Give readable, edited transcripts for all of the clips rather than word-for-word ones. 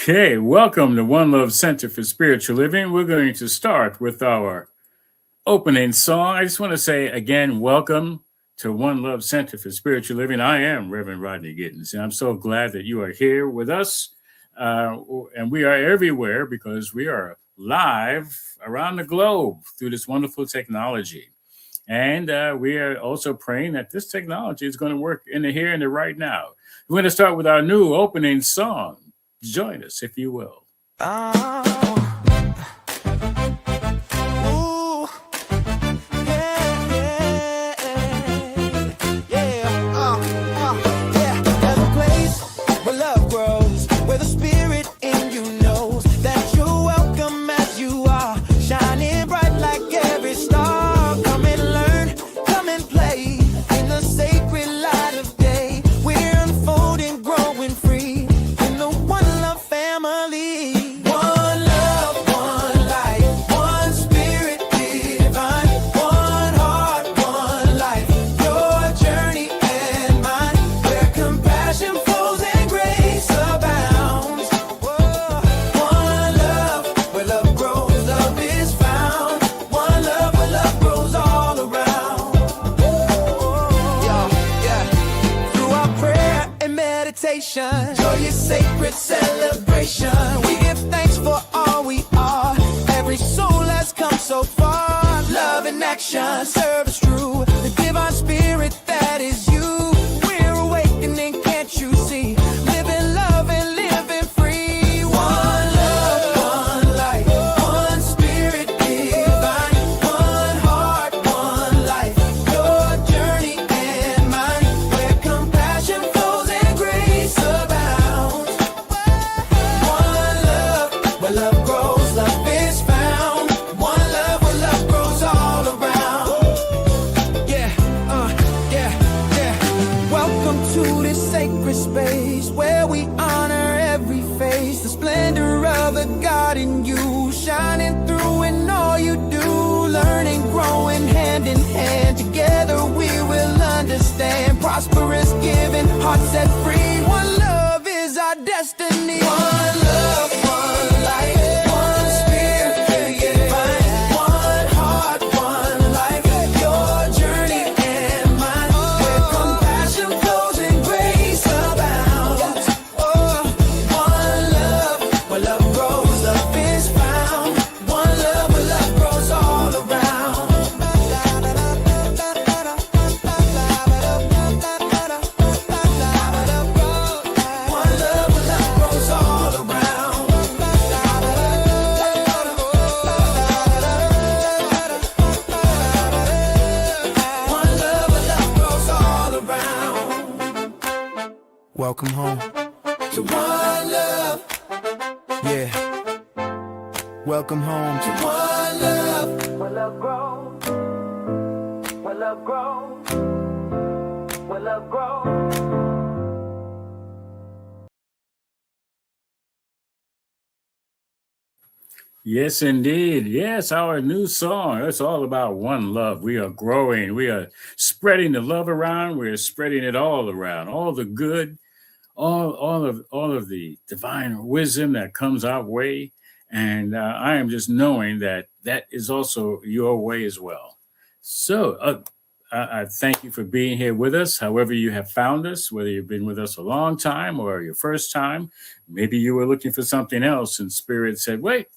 Okay, welcome to One Love Center for Spiritual Living. We're going to start with our opening song. I just want to say again, welcome to One Love Center for Spiritual Living. I am Reverend Rodney Gittens, and I'm so glad that you are here with us. And we are everywhere because we are live around the globe through this wonderful technology. And we are also praying that this technology is going to work in the here and the right now. We're going to start with our new opening song. Join us, if you will. There's a place where love grows, where the spirit in you knows that you're welcome as you are, shining bright like every star. Come and learn, come and play in the sacred light of day. We're unfolding, growing free in the one love family. One love, one life, one spirit divine, one heart, one life. Your journey and mine, where compassion flows and grace abounds. Whoa. One love, where love grows, love is found. One love, where love grows all around. Yeah. Through our prayer and meditation, joyous sacred celebration, we give thanks for all we are. Every soul has come so far. Love in action, service true. The divine spirit that is you. We're awakening, can't you see? Living love and living free. One love, one life, one spirit divine, one heart, one life. Your journey and mine, where compassion flows and grace abounds. One love, where love grows, love is found. One love, where love grows all around. Yeah. Welcome to this sacred space where we honor every face, the splendor of the God in you, shining through in all you do, learning, growing hand in hand. Together we will understand, prosperous, giving, hearts set free. One love is our destiny. One love, one life, one spirit divine, one heart, one life. Your journey and mine, where compassion flows and grace abounds. One love, where love grows, love is found. One love, where love grows all around. One love, where love grows all around. One love, where love grows all around. Welcome home to one love. Yeah. Welcome home to one love. Where love grows. Where love grows. Where love grows. Yes, indeed. Yes, our new song. It's all about one love. We are growing. We are spreading the love around. We're spreading it all around. All the good, all of the divine wisdom that comes our way. And I am just knowing that that is also your way as well. So I thank you for being here with us, however you have found us, whether you've been with us a long time or your first time. Maybe you were looking for something else and Spirit said, wait,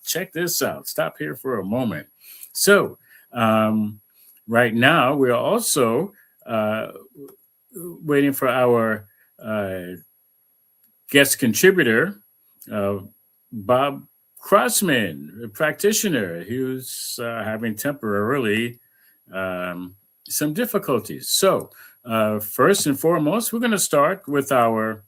check this out. Stop here for a moment. So right now, we're also waiting for our guest contributor, Bob Crosman, a practitioner who's having temporarily some difficulties. So first and foremost, we're going to start with our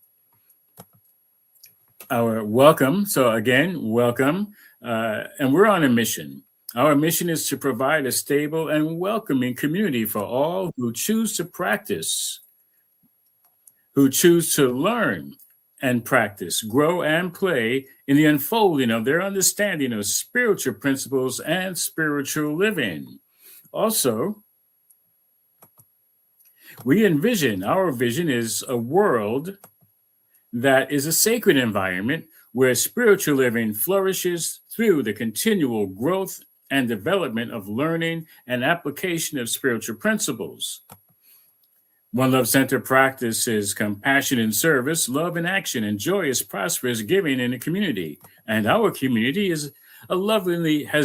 welcome. So again, welcome. And we're on a mission. Our mission is to provide a stable and welcoming community for all who choose to practice, who choose to learn and practice, grow and play in the unfolding of their understanding of spiritual principles and spiritual living. Also, our vision is a world that is a sacred environment where spiritual living flourishes through the continual growth and development of learning and application of spiritual principles. One Love Center practices compassion in service, love in action, and joyous, prosperous giving in the community. And our community has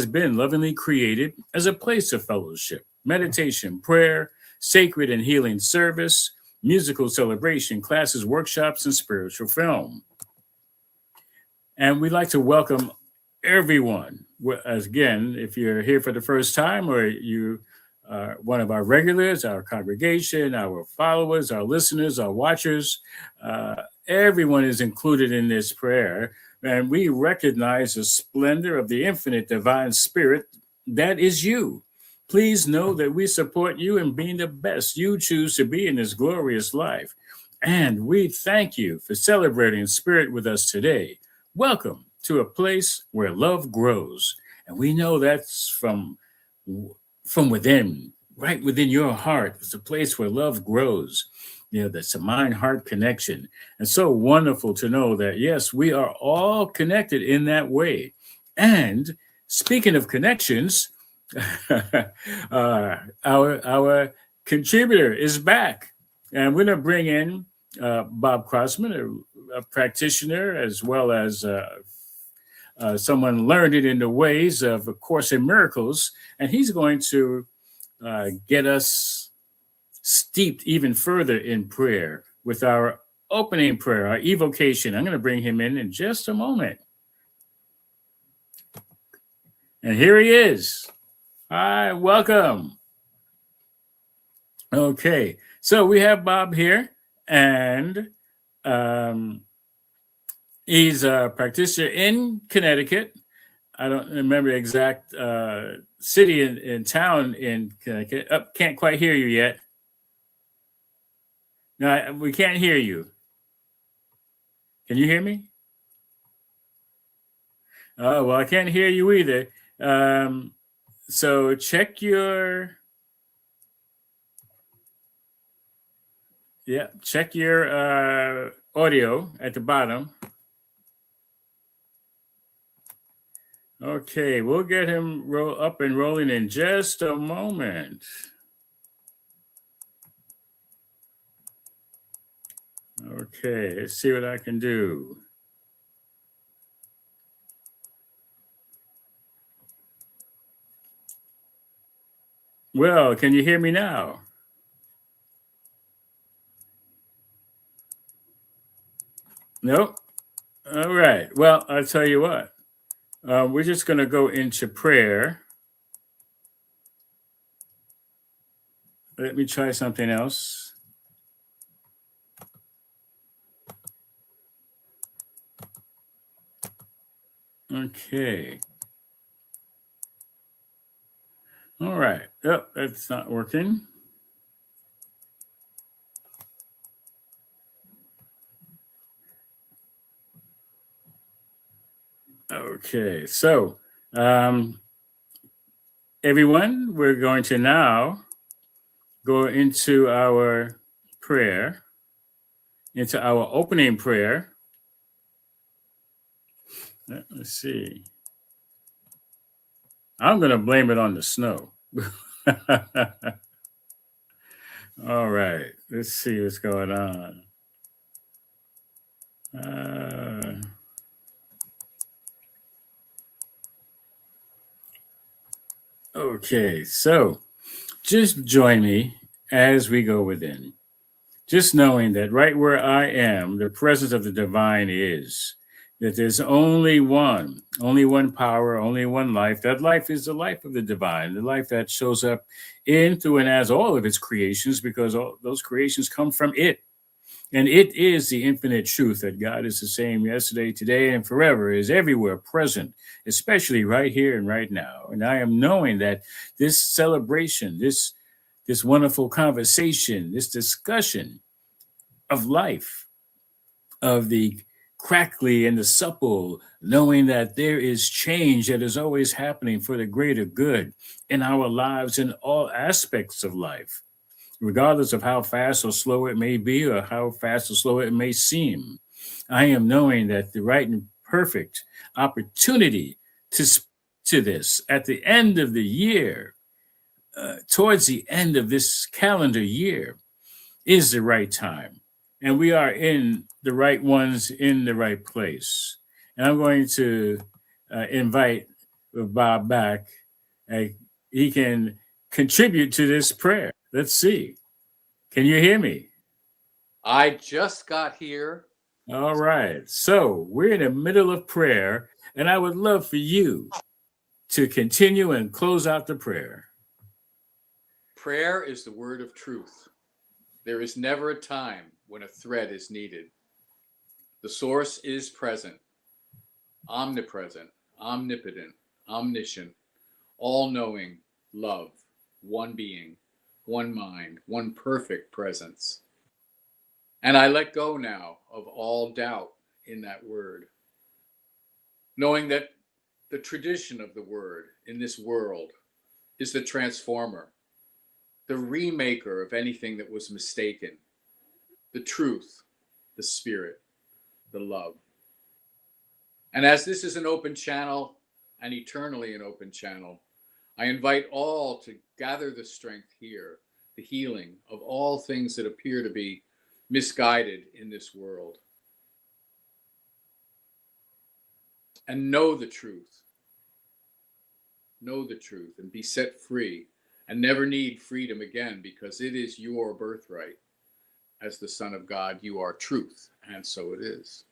been lovingly created as a place of fellowship, meditation, prayer, sacred and healing service, musical celebration, classes, workshops, and spiritual film. And we'd like to welcome everyone. Again, if you're here for the first time or you are one of our regulars, our congregation, our followers, our listeners, our watchers, everyone is included in this prayer. And we recognize the splendor of the infinite divine spirit that is you. Please know that we support you in being the best you choose to be in this glorious life. And we thank you for celebrating spirit with us today. Welcome to a place where love grows. And we know that's from within, right within your heart. It's a place where love grows. That's a mind-heart connection. And so wonderful to know that, yes, we are all connected in that way. And speaking of connections, our contributor is back. And we're going to bring in Bob Crosman, a practitioner, as well as someone learned it in the ways of A Course in Miracles. And he's going to get us steeped even further in prayer with our opening prayer, our evocation. I'm going to bring him in just a moment. And here he is. Hi, welcome. Okay, so we have Bob here, and he's a practitioner in Connecticut. I don't remember the exact city in town in Connecticut. Can't quite hear you yet. No, we can't hear you. Can you hear me? Oh, well, I can't hear you either. So check your audio at the bottom. Okay, we'll get him up and rolling in just a moment. Okay, let's see what I can do. Well, can you hear me now? Nope. All right. Well, I'll tell you what. We're just going to go into prayer. Let me try something else. Okay. All right. Oh, that's not working. Okay. So, everyone, we're going to now go into our prayer, into our opening prayer. Let's see. I'm going to blame it on the snow. All right. Let's see what's going on. Okay. So just join me as we go within. Just knowing that right where I am, the presence of the divine is. That there's only one power, only one life. That life is the life of the divine, the life that shows up in, through, and as all of its creations, because all those creations come from it. And it is the infinite truth that God is the same yesterday, today, and forever, is everywhere present, especially right here and right now. And I am knowing that this celebration, this wonderful conversation, this discussion of life, of the crackly and the supple, knowing that there is change that is always happening for the greater good in our lives in all aspects of life, regardless of how fast or slow it may be or how fast or slow it may seem. I am knowing that the right and perfect opportunity to this at the end of the year, towards the end of this calendar year, is the right time. And we are in the right ones in the right place. And I'm going to invite Bob back. He can contribute to this prayer. Let's see. Can you hear me? I just got here. All right. So we're in the middle of prayer, and I would love for you to continue and close out the prayer. Prayer is the word of truth. There is never a time when a thread is needed. The source is present, omnipresent, omnipotent, omniscient, all-knowing, love, one being, one mind, one perfect presence. And I let go now of all doubt in that word, knowing that the tradition of the word in this world is the transformer, the remaker of anything that was mistaken, the truth, the spirit, the love. And as this is an open channel and eternally an open channel, I invite all to gather the strength here, the healing of all things that appear to be misguided in this world. And know the truth. Know the truth and be set free and never need freedom again, because it is your birthright. As the Son of God, you are truth, and so it is.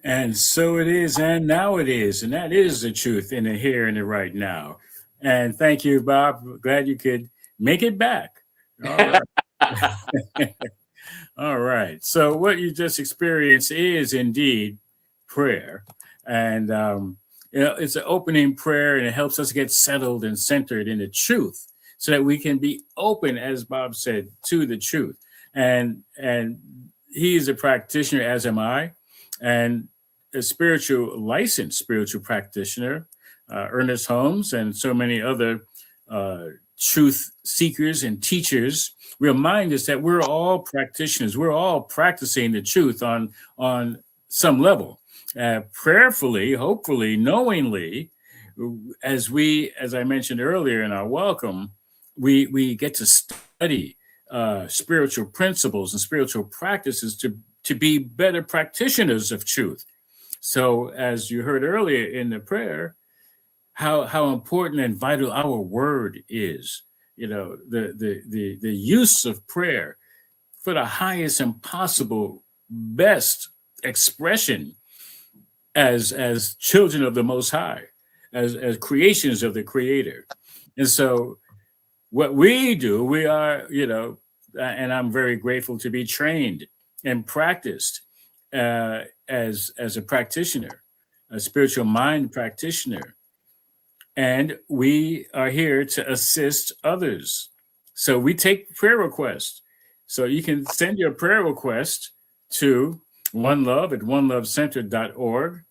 And so it is, and now it is. And that is the truth in the here and the right now. And thank you, Bob. Glad you could make it back. All right. All right. So what you just experienced is indeed prayer. And it's an opening prayer, and it helps us get settled and centered in the truth so that we can be open, as Bob said, to the truth. And he is a practitioner, as am I, and a licensed spiritual practitioner, Ernest Holmes, and so many other truth seekers and teachers remind us that we're all practitioners. We're all practicing the truth on some level, prayerfully, hopefully, knowingly, as I mentioned earlier in our welcome, we get to study spiritual principles and spiritual practices to be better practitioners of truth. So, as you heard earlier in the prayer, how important and vital our word is. You know, the use of prayer for the highest and possible best expression as children of the Most High, as creations of the Creator. And so what we do, we are, and I'm very grateful to be trained and practiced as a practitioner, a spiritual mind practitioner. And we are here to assist others. So we take prayer requests. So you can send your prayer request to oneLove@onelovecenter.org,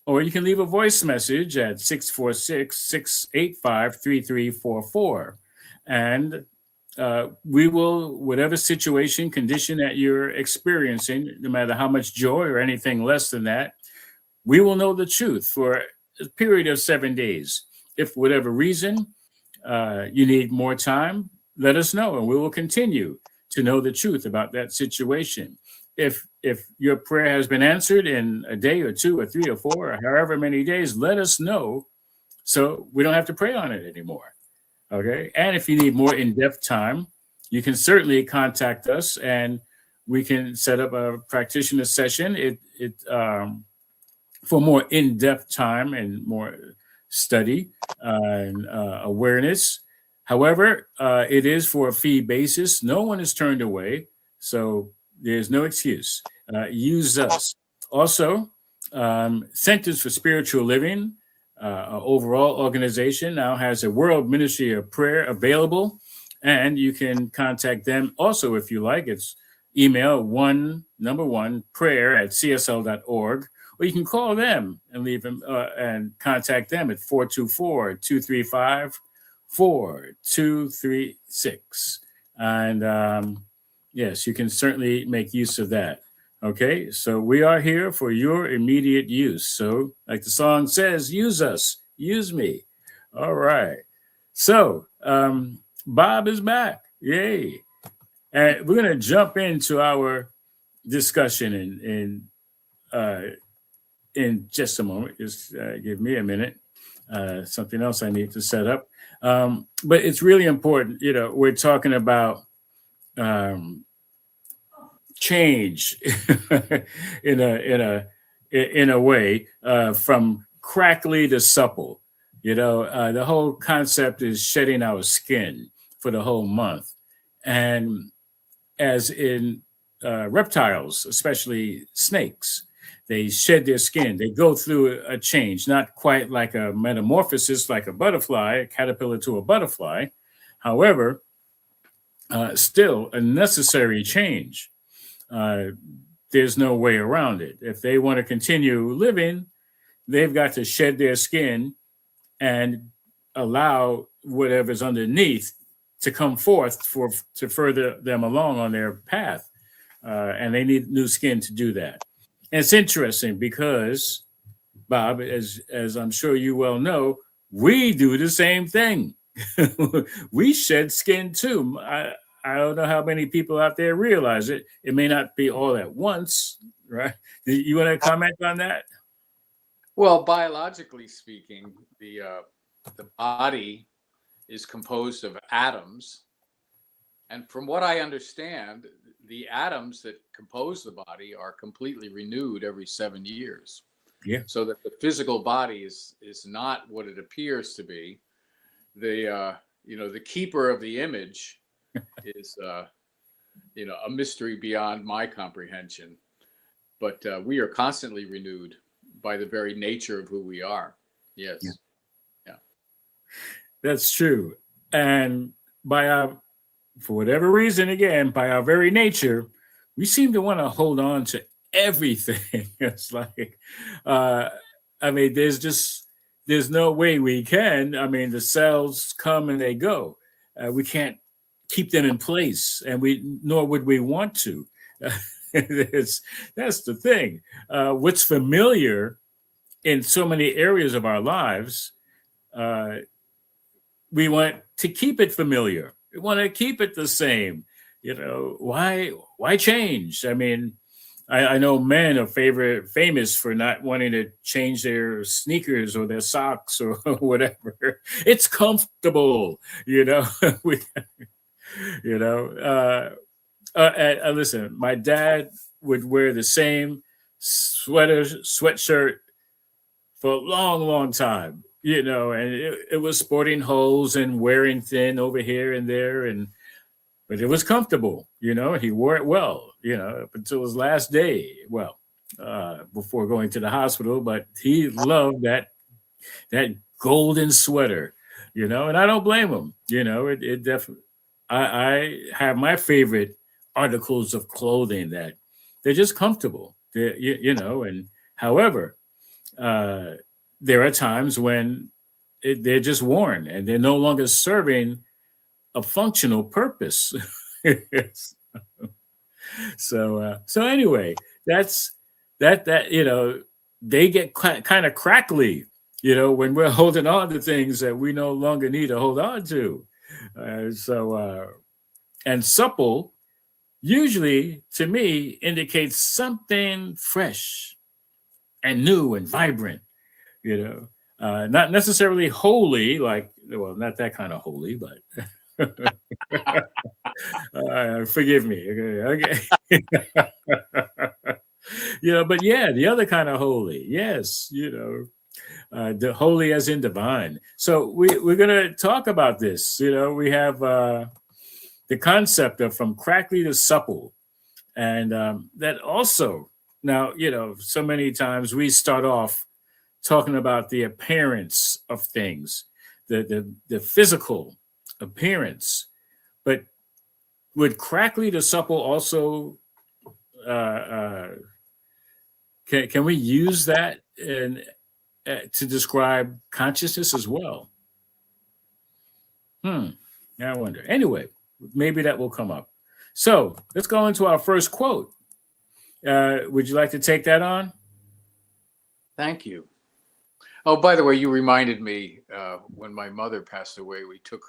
or you can leave a voice message at 646-685-3344. And we will, whatever situation, condition that you're experiencing, no matter how much joy or anything less than that, we will know the truth for a period of 7 days. If for whatever reason you need more time, let us know, and we will continue to know the truth about that situation. If your prayer has been answered in a day or 2 or 3 or 4 or however many days, let us know so we don't have to pray on it anymore. Okay. And if you need more in-depth time, you can certainly contact us, and we can set up a practitioner session. For more in-depth time and more study and awareness. However, it is for a fee basis. No one is turned away, so there's no excuse. Use us. Also, Centers for Spiritual Living, our overall organization, now has a World Ministry of Prayer available, and you can contact them also if you like. It's email prayer@csl.org. Or you can call them and leave them and contact them at 424-235-4236. And yes, you can certainly make use of that. Okay, so we are here for your immediate use. So, like the song says, use us, use me. All right. So, Bob is back. Yay. And we're going to jump into our discussion in just a moment. Just give me a minute. Something else I need to set up. But it's really important. We're talking about change in a way from crackly to supple. The whole concept is shedding our skin for the whole month, and as in reptiles, especially snakes, they shed their skin. They go through a change, not quite like a metamorphosis, like a butterfly, a caterpillar to a butterfly. However, still a necessary change. There's no way around it. If they want to continue living, they've got to shed their skin and allow whatever's underneath to come forth to further them along on their path. And they need new skin to do that. And it's interesting because, Bob, as I'm sure you well know, we do the same thing. We shed skin too. I don't know how many people out there realize it. It may not be all at once, right? You want to comment on that? Well, biologically speaking, the body is composed of atoms. And from what I understand, the atoms that compose the body are completely renewed every 7 years. Yeah. So that the physical body is not what it appears to be. The keeper of the image is a mystery beyond my comprehension. But we are constantly renewed by the very nature of who we are. Yes. Yeah. That's true. And for whatever reason, again, by our very nature, we seem to want to hold on to everything. It's like, there's no way we can. The cells come and they go. We can't keep them in place, and nor would we want to. That's the thing. What's familiar in so many areas of our lives, we want to keep it familiar. We want to keep it the same. Why change? I know men are famous for not wanting to change their sneakers or their socks or whatever. It's comfortable, listen, my dad would wear the same sweatshirt for a long, long time, and it was sporting holes and wearing thin over here and there, but it was comfortable, he wore it well, up until his last day. Well, before going to the hospital, but he loved that golden sweater, and I don't blame him. It definitely. I have my favorite articles of clothing that they're just comfortable, and however, there are times when they're just worn and they're no longer serving a functional purpose. So anyway, that's that, they get kind of crackly, when we're holding on to things that we no longer need to hold on to. And supple usually to me indicates something fresh and new and vibrant, not necessarily holy, not that kind of holy, but forgive me. Okay. But yeah, the other kind of holy. Yes. The holy as in divine. So we're going to talk about this. We have the concept of from crackly to supple. And that also, now, so many times we start off talking about the appearance of things, the physical appearance. But would crackly to supple also, can we use that to describe consciousness as well? I wonder. Anyway, maybe that will come up. So let's go into our first quote. Would you like to take that on? Thank you. Oh, by the way, you reminded me when my mother passed away, we took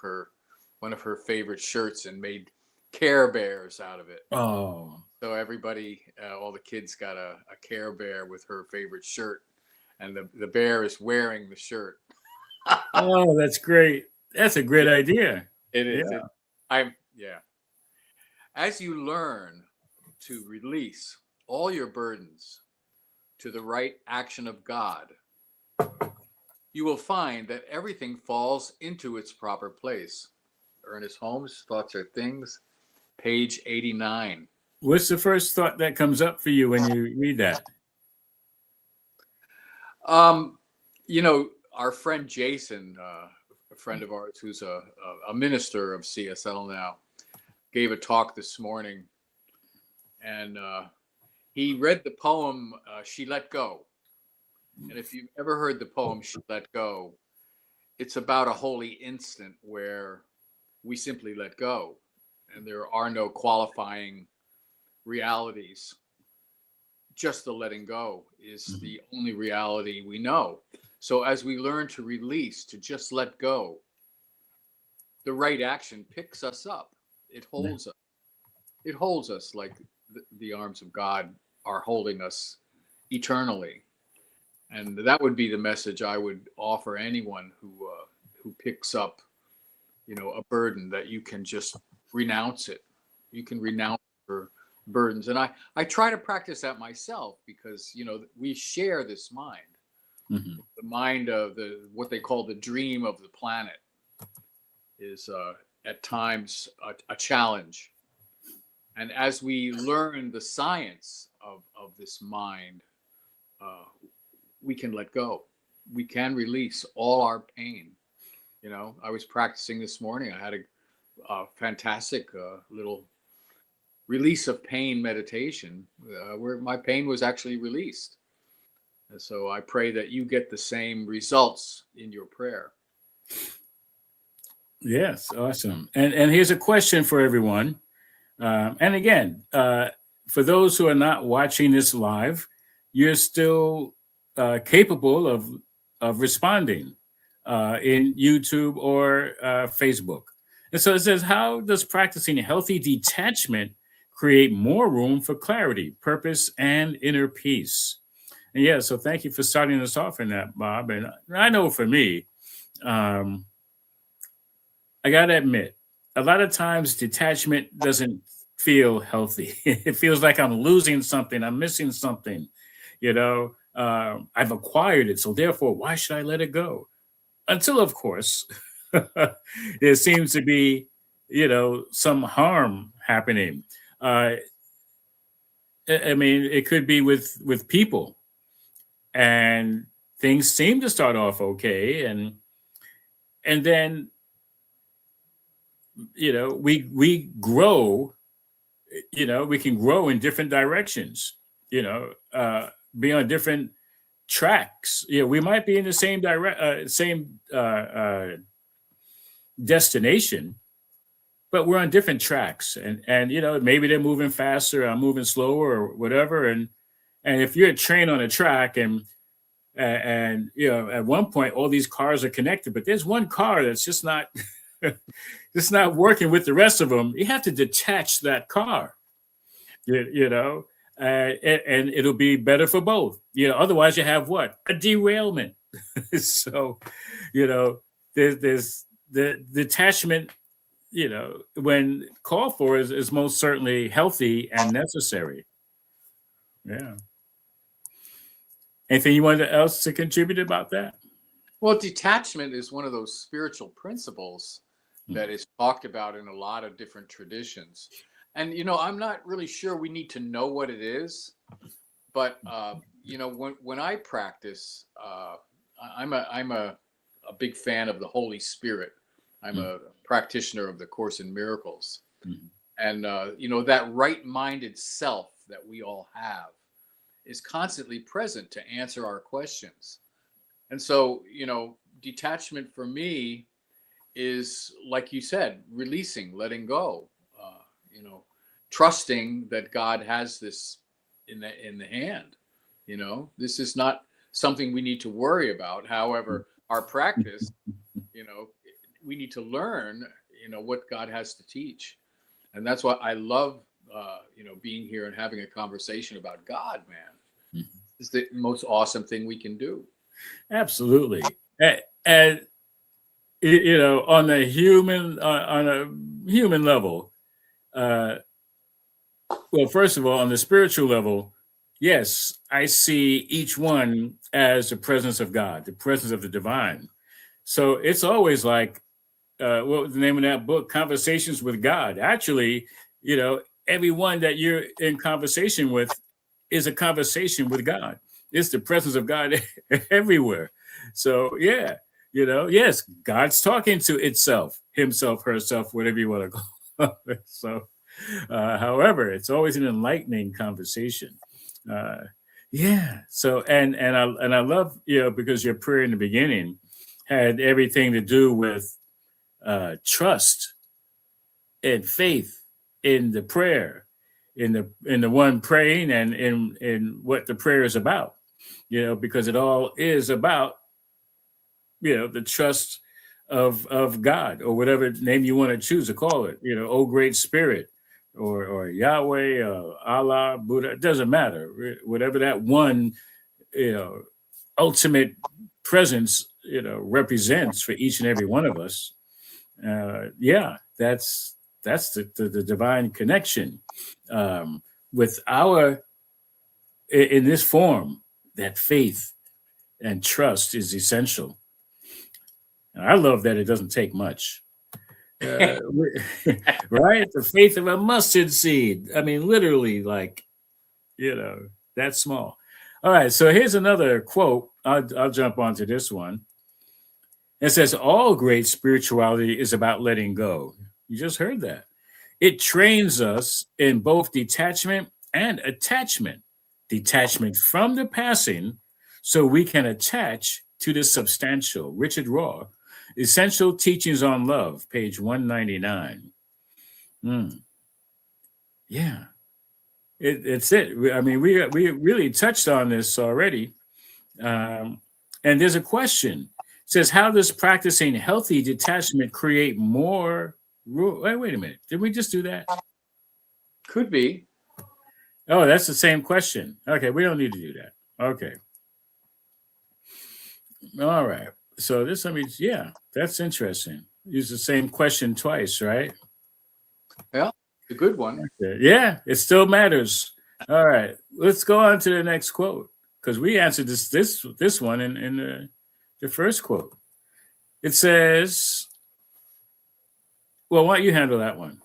one of her favorite shirts and made Care Bears out of it. Oh, So everybody, all the kids got a Care Bear with her favorite shirt, and the bear is wearing the shirt. oh, that's great. That's a great idea. It Yeah. is. Yeah. As you learn to release all your burdens to the right action of God, you will find that everything falls into its proper place. Ernest Holmes, Thoughts Are Things, page 89. What's the first thought that comes up for you when you read that? Our friend Jason, a friend of ours who's a minister of CSL now, gave a talk this morning, and he read the poem She Let Go. And if you've ever heard the poem She Let Go, it's about a holy instant where we simply let go, and there are no qualifying realities. Just the letting go is the only reality we know. So as we learn to release, to just let go, the right action picks us up. It holds us. It holds us like the arms of God are holding us eternally. And that would be the message I would offer anyone who picks up, a burden, that you can just renounce it. You can renounce your burdens. And I try to practice that myself because, we share this mind. Mm-hmm. The mind of what they call the dream of the planet is at times a challenge. And as we learn the science of this mind, we can let go. We can release all our pain. I was practicing this morning. I had a fantastic little release of pain meditation where my pain was actually released. And so I pray that you get the same results in your prayer. Yes, awesome. And here's a question for everyone. And again, for those who are not watching this live, you're still capable of responding in YouTube or Facebook. And so it says, how does practicing healthy detachment create more room for clarity, purpose, and inner peace? And yeah, so thank you for starting us off in that, Bob. And I know for me, I got to admit, a lot of times detachment doesn't feel healthy. It feels like I'm losing something, I'm missing something, I've acquired it. So therefore, why should I let it go? Until, of course, there seems to be, some harm happening. I mean, it could be with people, and things seem to start off okay, and then we grow. We can grow in different directions. Be on different tracks. We might be in the same destination, but we're on different tracks, and maybe they're moving faster, I'm moving slower, or whatever. And if you're a train on a track, and at one point all these cars are connected, but there's one car that's just not just not working with the rest of them, you have to detach that car. And it'll be better for both. Otherwise you have what? A derailment. So, there's the detachment, when called for is most certainly healthy and necessary. Yeah. Anything you wanted else to contribute about that? Well, detachment is one of those spiritual principles that is talked about in a lot of different traditions. And, I'm not really sure we need to know what it is, but, when I practice, I'm a big fan of the Holy Spirit. I'm a practitioner of the Course in Miracles. Mm-hmm. And, that right-minded self that we all have is constantly present to answer our questions. And so, detachment for me is, like you said, releasing, letting go, trusting that God has this in the hand. You know, this is not something we need to worry about. However, our practice, you know, we need to learn, you know, what God has to teach. And that's why I love, you know, being here and having a conversation about God, man. It's the most awesome thing we can do. Absolutely. And you know, on a human level, well, first of all, on the spiritual level, yes, I see each one as the presence of God, the presence of the divine. So it's always like, what was the name of that book? Conversations with God. Actually, you know, everyone that you're in conversation with is a conversation with God. It's the presence of God everywhere. So yeah, you know, yes, God's talking to itself, himself, herself, whatever you want to call it. So, however, it's always an enlightening conversation. Yeah. So and I love, you know, because your prayer in the beginning had everything to do with trust and faith in the prayer, in the one praying, and in what the prayer is about. You know, because it all is about, you know, the trust of God, or whatever name you want to choose to call it. You know, oh great Spirit, or Yahweh, Allah, Buddha. It doesn't matter. Whatever that one, you know, ultimate presence, you know, represents for each and every one of us. Yeah, that's the divine connection, with our, in this form, that faith and trust is essential. And I love that it doesn't take much. Right? The faith of a mustard seed. I mean, literally, like, you know, that small. All right, so here's another quote. I'll jump onto this one. It says, all great spirituality is about letting go. You just heard that. It trains us in both detachment and attachment. Detachment from the passing, so we can attach to the substantial. Richard Rohr, Essential Teachings on Love, page 199. Yeah, it's it. I mean, we really touched on this already. And there's a question. It says, how does practicing healthy detachment create more wait a minute. Did we just do that? Could be. Oh, that's the same question. Okay, we don't need to do that. Okay. All right. So this, I mean, yeah, that's interesting. Use the same question twice, right? Yeah, a good one. Okay. Yeah, it still matters. All right, let's go on to the next quote, because we answered this one in the first quote. It says, well, why don't you handle that one?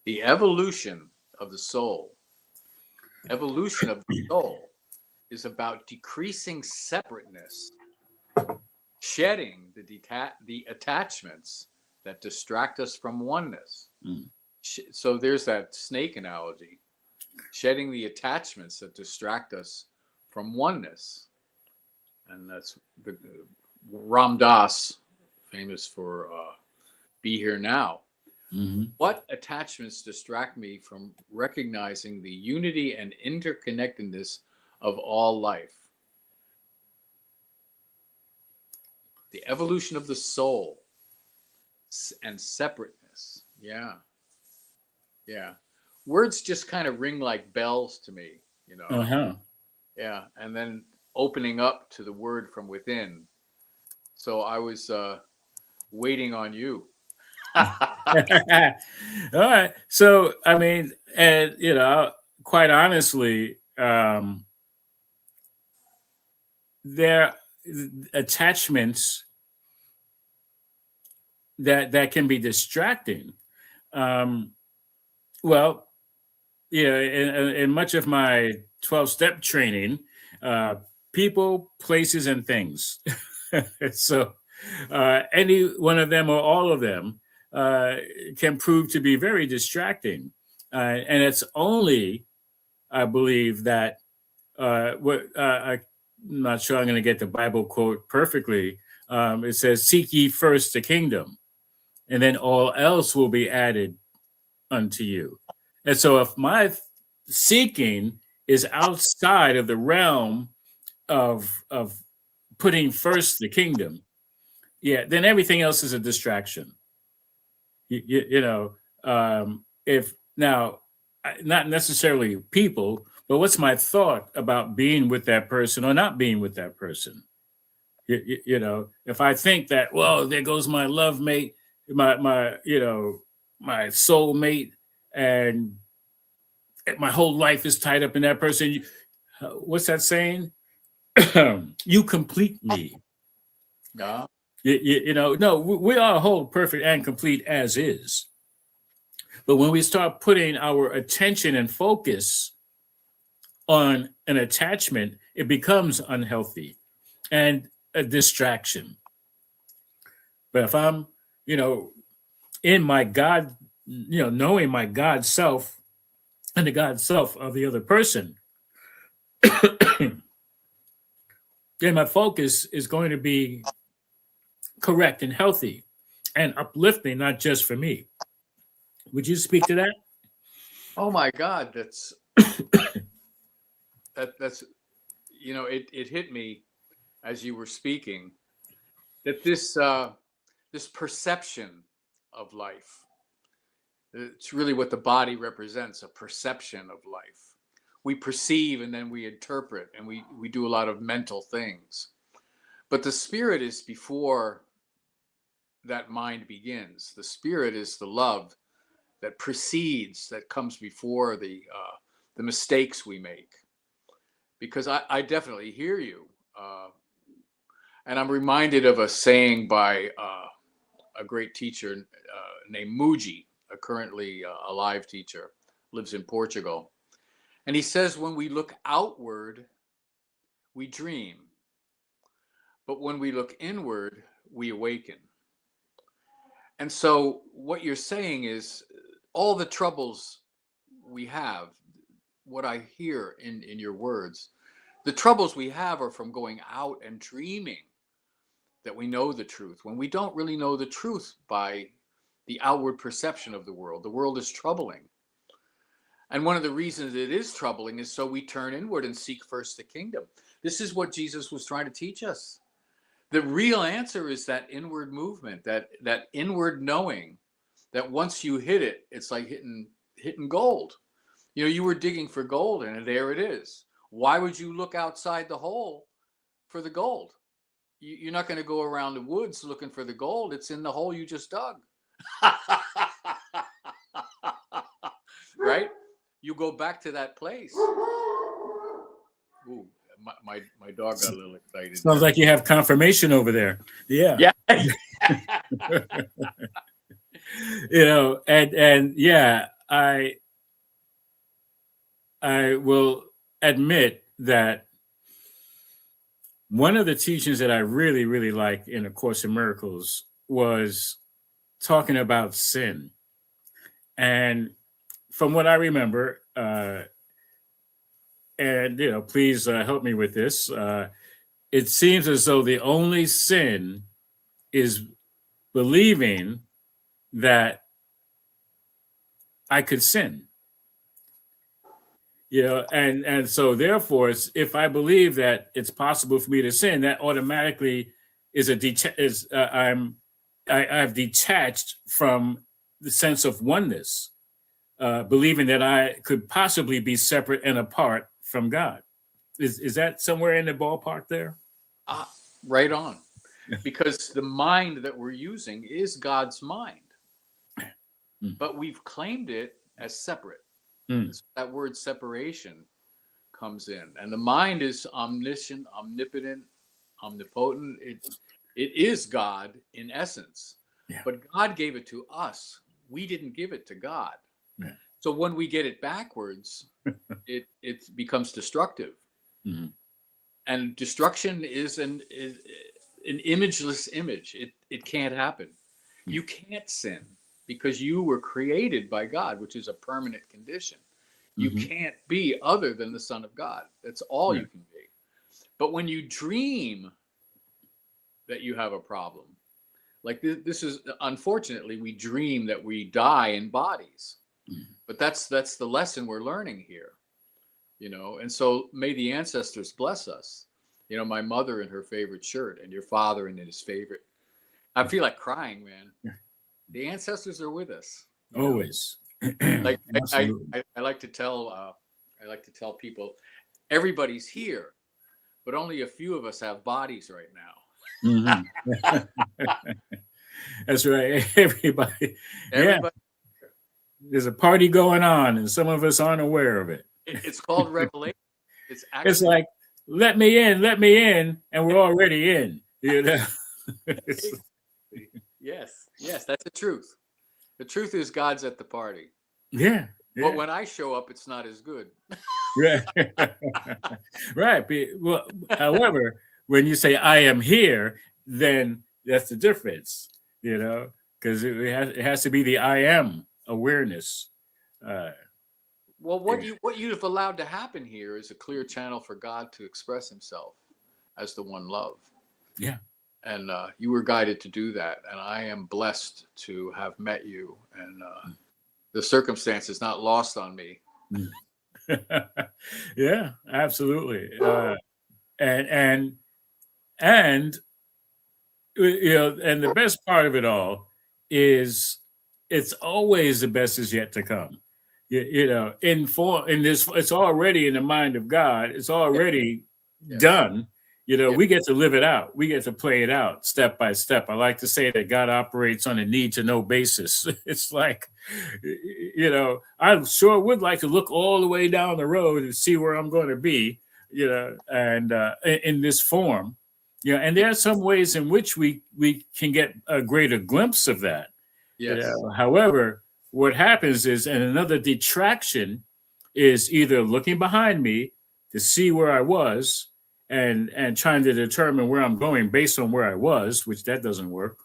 The evolution of the soul. Evolution of the soul is about decreasing separateness, shedding the attachments that distract us from oneness. So there's that snake analogy, shedding the attachments that distract us from oneness. And that's the Ram Dass, famous for Be Here Now. What attachments distract me from recognizing the unity and interconnectedness of all life? The evolution of the soul and separateness. Yeah. Yeah. Words just kind of ring like bells to me, you know. Yeah. And then opening up to the word from within. So I was waiting on you. All right. So, I mean, and you know, quite honestly, there attachments that can be distracting. Well, yeah, in much of my 12-step training, people, places, and things. So any one of them or all of them can prove to be very distracting. And it's only, I believe, that I'm not sure I'm going to get the Bible quote perfectly. It says, seek ye first the kingdom, and then all else will be added unto you. And so if my seeking is outside of the realm of putting first the kingdom, yeah, then everything else is a distraction. You know, if now, not necessarily people, but what's my thought about being with that person or not being with that person? You know, if I think that, well, there goes my love mate, my you know, my soul mate, and my whole life is tied up in that person. What's that saying? You complete me. Yeah. You know, no, we are whole, perfect, and complete as is. But when we start putting our attention and focus on an attachment, it becomes unhealthy and a distraction. But if I'm, you know, in my God, you know, knowing my God self and the God self of the other person, then my focus is going to be correct and healthy and uplifting, not just for me. Would you speak to that? Oh my God, that's that's you know, it hit me as you were speaking that this perception of life, it's really what the body represents, a perception of life. We perceive and then we interpret and we do a lot of mental things. But the spirit is before that mind begins. The spirit is the love that precedes, that comes before the mistakes we make. Because I definitely hear you. And I'm reminded of a saying by a great teacher named Muji, a currently alive teacher, lives in Portugal. And he says, when we look outward, we dream. But when we look inward, we awaken. And so what you're saying is all the troubles we have, what I hear in your words, the troubles we have are from going out and dreaming that we know the truth, when we don't really know the truth by the outward perception of the world. The world is troubling. And one of the reasons it is troubling is so we turn inward and seek first the kingdom. This is what Jesus was trying to teach us. The real answer is that inward movement, that inward knowing that once you hit it, it's like hitting gold. You know, you were digging for gold and there it is. Why would you look outside the hole for the gold? You're not going to go around the woods looking for the gold. It's in the hole you just dug. Right? You go back to that place. Ooh, my dog got a little excited. Sounds like you have confirmation over there. Yeah. Yeah. You know, and yeah, I will admit that one of the teachings that I really, really liked in A Course in Miracles was talking about sin. And from what I remember, and you know, please help me with this. It seems as though the only sin is believing that I could sin. You know, and so therefore, if I believe that it's possible for me to sin, that automatically is I've detached from the sense of oneness, believing that I could possibly be separate and apart from God. Is that somewhere in the ballpark there? Right on. Because the mind that we're using is God's mind. But we've claimed it as separate. So that word separation comes in. And the mind is omniscient, omnipotent, omnipotent. It is God in essence. Yeah. But God gave it to us. We didn't give it to God. Yeah. So when we get it backwards, it becomes destructive. Mm-hmm. And destruction is an imageless image. It can't happen. You can't sin because you were created by God, which is a permanent condition. You can't be other than the Son of God. That's all you can be. But when you dream that you have a problem, like this is, unfortunately, we dream that we die in bodies. But that's the lesson we're learning here. And so may the ancestors bless us. My mother in her favorite shirt, and your father in his favorite. I feel like crying, man. The ancestors are with us. Always. Like Absolutely. I like to tell people, everybody's here, but only a few of us have bodies right now. That's right. Everybody. Yeah. Everybody. There's a party going on, and some of us aren't aware of it. It's called revelation. It's It's like, let me in, and we're already in. Yes, that's the truth. The truth is God's at the party. Yeah. But when I show up, it's not as good. Right. Right. Well, however, when you say I am here, then that's the difference, because it has to be the I am awareness. Well, what you've allowed to happen here is a clear channel for God to express himself as the one love. Yeah. And you were guided to do that. And I am blessed to have met you. And the circumstance is not lost on me. Yeah, absolutely. And and the best part of it all is it's always the best is yet to come. In this, it's already in the mind of God. It's already done. We get to live it out. We get to play it out step by step. I like to say that God operates on a need to know basis. It's like, I sure would like to look all the way down the road and see where I'm going to be, and in this form, and there are some ways in which we can get a greater glimpse of that. Yes. However, what happens is, and another detraction is either looking behind me to see where I was, and trying to determine where I'm going based on where I was, which that doesn't work.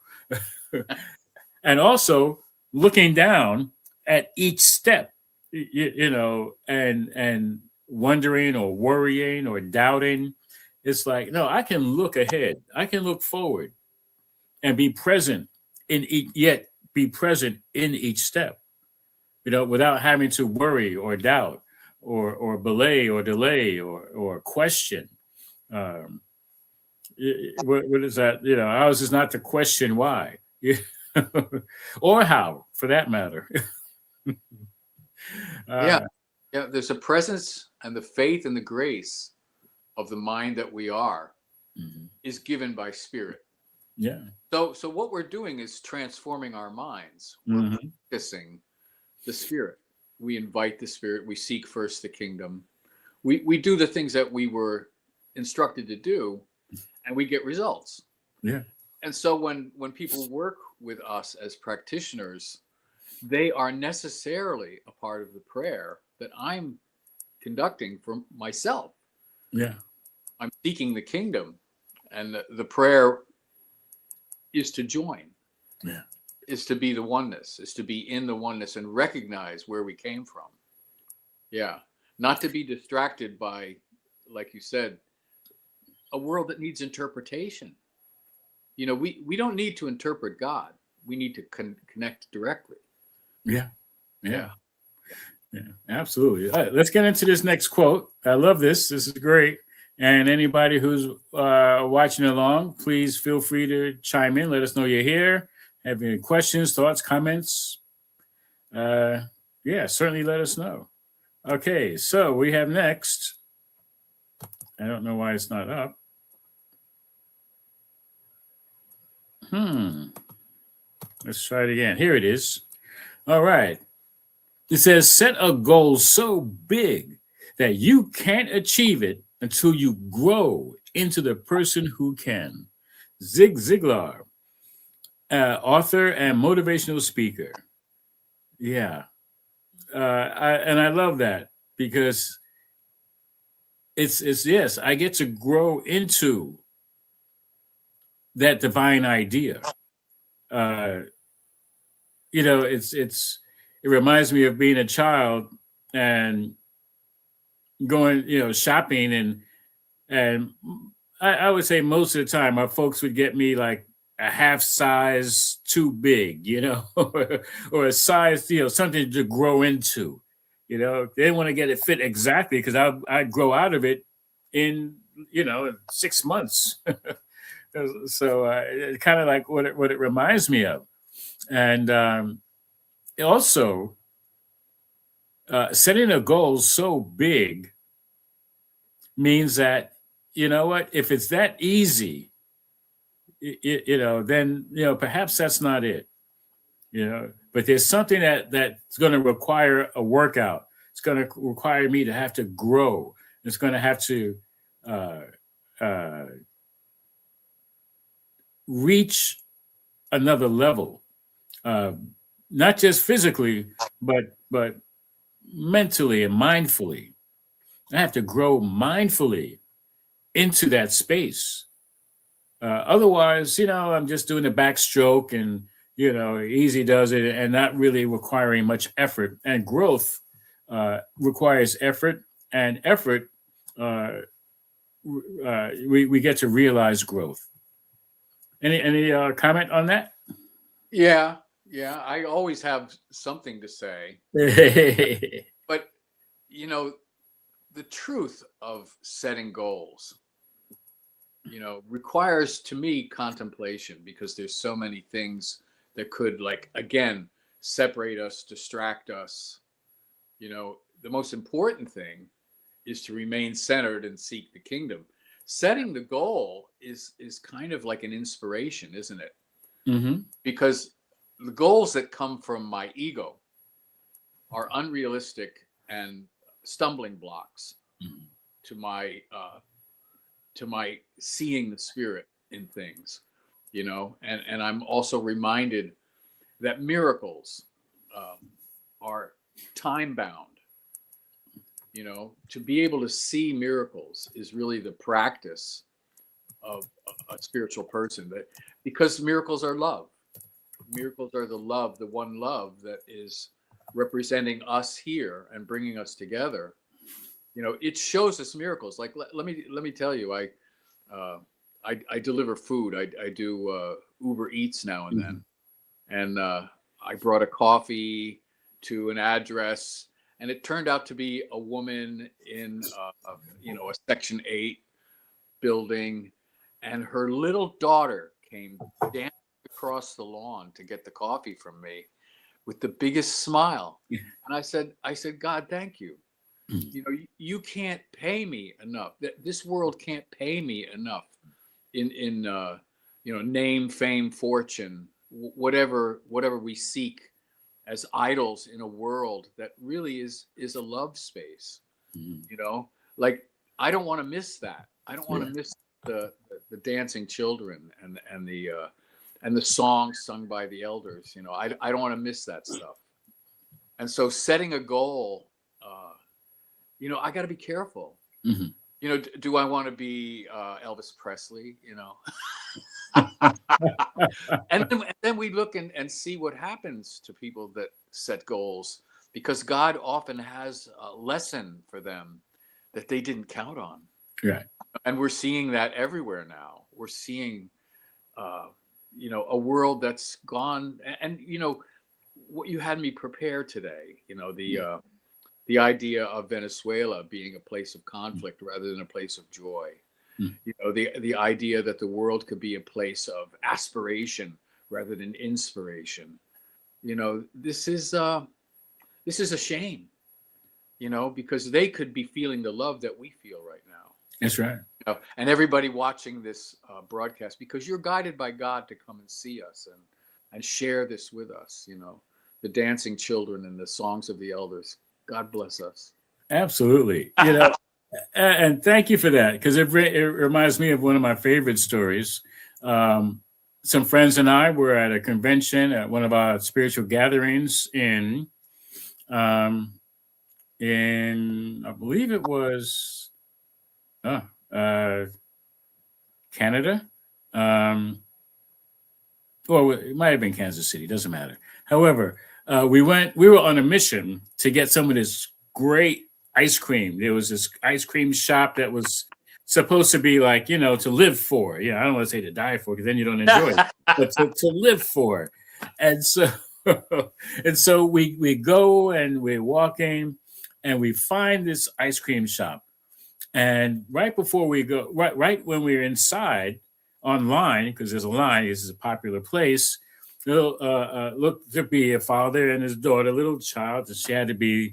And also looking down at each step, and wondering or worrying or doubting. It's like, no, I can look ahead. I can look forward and be present in each step, without having to worry or doubt or belay or delay or question. What is that? Ours is not to question why, or how, for that matter. There's a presence, and the faith and the grace of the mind that we are is given by spirit. Yeah. So what we're doing is transforming our minds. We're practicing the spirit. We invite the spirit. We seek first the kingdom. We do the things that we were instructed to do, and we get results. Yeah. And so when people work with us as practitioners, they are necessarily a part of the prayer that I'm conducting for myself. Yeah. I'm seeking the kingdom, and the prayer is to join. Yeah. Is to be the oneness, is to be in the oneness and recognize where we came from. Yeah. Not to be distracted by, like you said, a world that needs interpretation. We don't need to interpret God. We need to connect directly. Yeah. Absolutely. All right, let's get into this next quote. I love this. This is great. And anybody who's watching along, please feel free to chime in. Let us know you're here. Have any questions, thoughts, comments? Certainly let us know. Okay, so we have next. I don't know why it's not up. Let's try it again. Here it is. All right. It says, set a goal so big that you can't achieve it until you grow into the person who can. Zig Ziglar, author and motivational speaker. Yeah. I love that because it's yes, I get to grow into that divine idea. It reminds me of being a child and going, shopping, and I would say most of the time my folks would get me like a half size too big, or a size, something to grow into, They want to get it fit exactly because I'd grow out of it in 6 months. So kind of like what it reminds me of. And also setting a goal so big means that, if it's that easy, then perhaps that's not it. But there's something that's going to require a workout. It's going to require me to have to grow. It's going to have to reach another level, not just physically, but mentally and mindfully. I have to grow mindfully into that space. Otherwise, I'm just doing a backstroke and easy does it, and not really requiring much effort. And growth requires effort, and effort we get to realize growth. Any comment on that? Yeah. I always have something to say. But the truth of setting goals, requires, to me, contemplation, because there's so many things that could, again, separate us, distract us. The most important thing is to remain centered and seek the kingdom. Setting the goal is kind of like an inspiration, isn't it? Mm-hmm. Because the goals that come from my ego are unrealistic and stumbling blocks to my seeing the spirit in things, and I'm also reminded that miracles are time bound. To be able to see miracles is really the practice of a spiritual person, because miracles are love. Miracles are the one love that is representing us here and bringing us together. It shows us miracles. Like, let me tell you, I deliver food. I do Uber Eats now and then, and I brought a coffee to an address, and it turned out to be a woman in a Section 8 building, and her little daughter came dancing across the lawn to get the coffee from me with the biggest smile. And I said, God, thank you. You can't pay me enough. This world can't pay me enough in name, fame, fortune, whatever we seek as idols in a world that really is a love space. I don't want to miss that. I don't want to miss the dancing children and the songs sung by the elders. I don't want to miss that stuff. And so setting a goal, I got to be careful. Mm-hmm. Do I want to be Elvis Presley? And then we look and see what happens to people that set goals, because God often has a lesson for them that they didn't count on. Right. And we're seeing that everywhere now. We're seeing, a world that's gone. And what you had me prepare today, the idea of Venezuela being a place of conflict rather than a place of joy. The idea that the world could be a place of aspiration rather than inspiration. This is a shame, because they could be feeling the love that we feel right now. That's right. And everybody watching this broadcast, because you're guided by God to come and see us and share this with us, the dancing children and the songs of the elders. God bless us. Absolutely. And thank you for that, because it reminds me of one of my favorite stories. Some friends and I were at a convention at one of our spiritual gatherings in I believe it was Canada. Or it might have been Kansas City, doesn't matter. However, we were on a mission to get some of this great ice cream. There was this ice cream shop that was supposed to be like, to live for. I don't want to say to die for, because then you don't enjoy it, but to live for. And so we go and we're walking, and we find this ice cream shop. And right before we go, right when we're inside online, because there's a line, this is a popular place. Little looked to be a father and his daughter, little child, and she had to be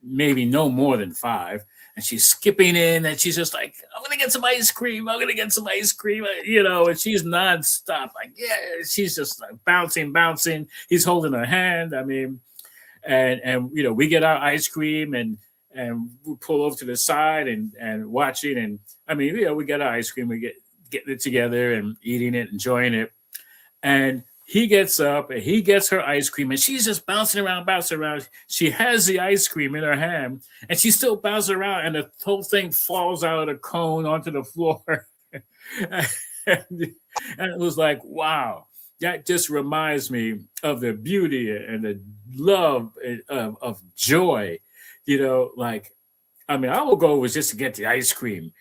maybe no more than 5. And she's skipping in, and she's just like, "I'm gonna get some ice cream. I'm gonna get some ice cream," And she's nonstop, like, yeah. She's just like bouncing. He's holding her hand. I mean, and we get our ice cream and we pull over to the side and watching, and I mean, we get our ice cream, we getting it together and eating it, enjoying it, and he gets up and he gets her ice cream, and she's just bouncing around. She has the ice cream in her hand, and she's still bouncing around, and the whole thing falls out of the cone onto the floor. and it was like, wow, that just reminds me of the beauty and the love of joy. Like, I mean, our goal was just to get the ice cream,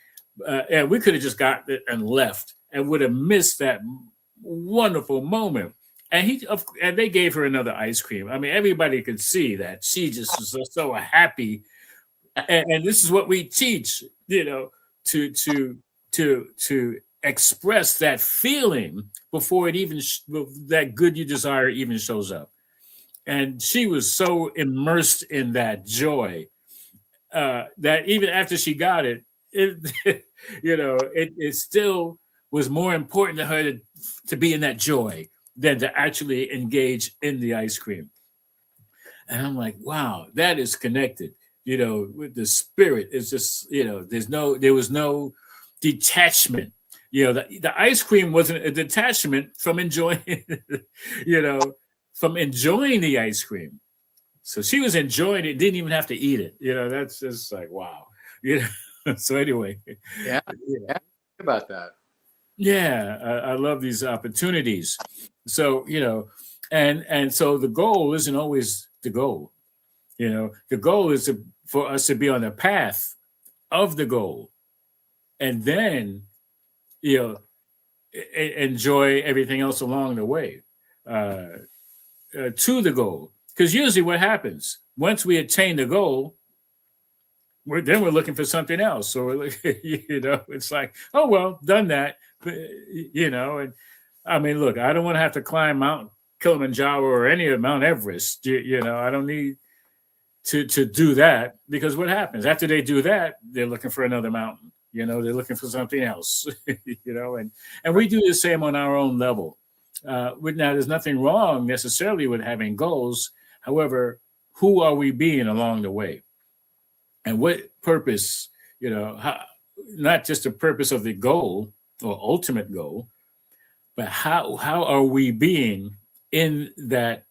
and we could have just got it and left, and would have missed that wonderful moment. And they gave her another ice cream. I mean, everybody could see that she just was so happy. And this is what we teach, to express that feeling before it even that good you desire even shows up. And she was so immersed in that joy that even after she got it, it still was more important to her to be in that joy than to actually engage in the ice cream. And I'm like, wow, that is connected, with the spirit. It's just, there was no detachment. The ice cream wasn't a detachment from enjoying, from enjoying the ice cream. So she was enjoying it, didn't even have to eat it. That's just like, wow. So anyway. Yeah. About that. Yeah, I love these opportunities. So, and so the goal isn't always the goal. The goal is for us to be on the path of the goal, and then, enjoy everything else along the way to the goal. Because usually what happens once we attain the goal, we're looking for something else. So we're it's like, oh well, done that. And I mean, look, I don't want to have to climb Mount Kilimanjaro or any of Mount Everest. I don't need to do that, because what happens after they do that? They're looking for another mountain. They're looking for something else. And we do the same on our own level. Now, there's nothing wrong necessarily with having goals. However, who are we being along the way? And what purpose, not just the purpose of the goal or ultimate goal, but how are we being in that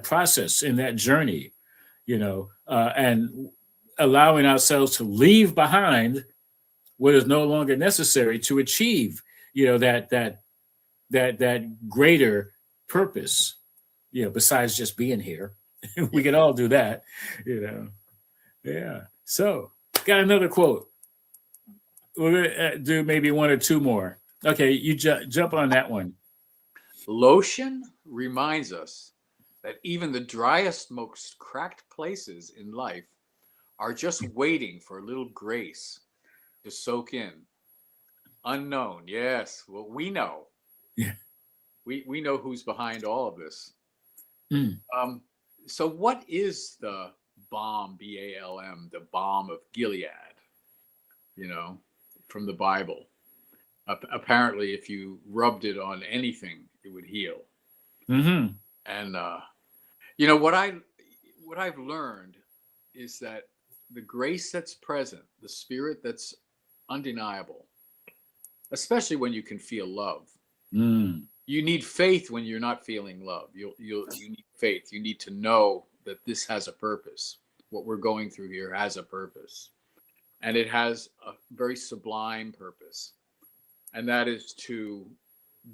process, in that journey, and allowing ourselves to leave behind what is no longer necessary to achieve, that greater purpose, besides just being here. We can all do that, Yeah. So, got another quote. We're gonna do maybe one or two more. Okay, you jump on that one. Lotion reminds us that even the driest, most cracked places in life are just waiting for a little grace to soak in. Unknown, yes. Well, we know. Yeah. We know who's behind all of this. Mm. So what is the balm, B-A-L-M, the balm of Gilead, from the Bible? Apparently, if you rubbed it on anything, it would heal. Mm-hmm. And what I've learned is that the grace that's present, the spirit that's undeniable, especially when you can feel love. Mm. You need faith when you're not feeling love. You need faith. You need to know that this has a purpose. What we're going through here has a purpose, and it has a very sublime purpose, and that is to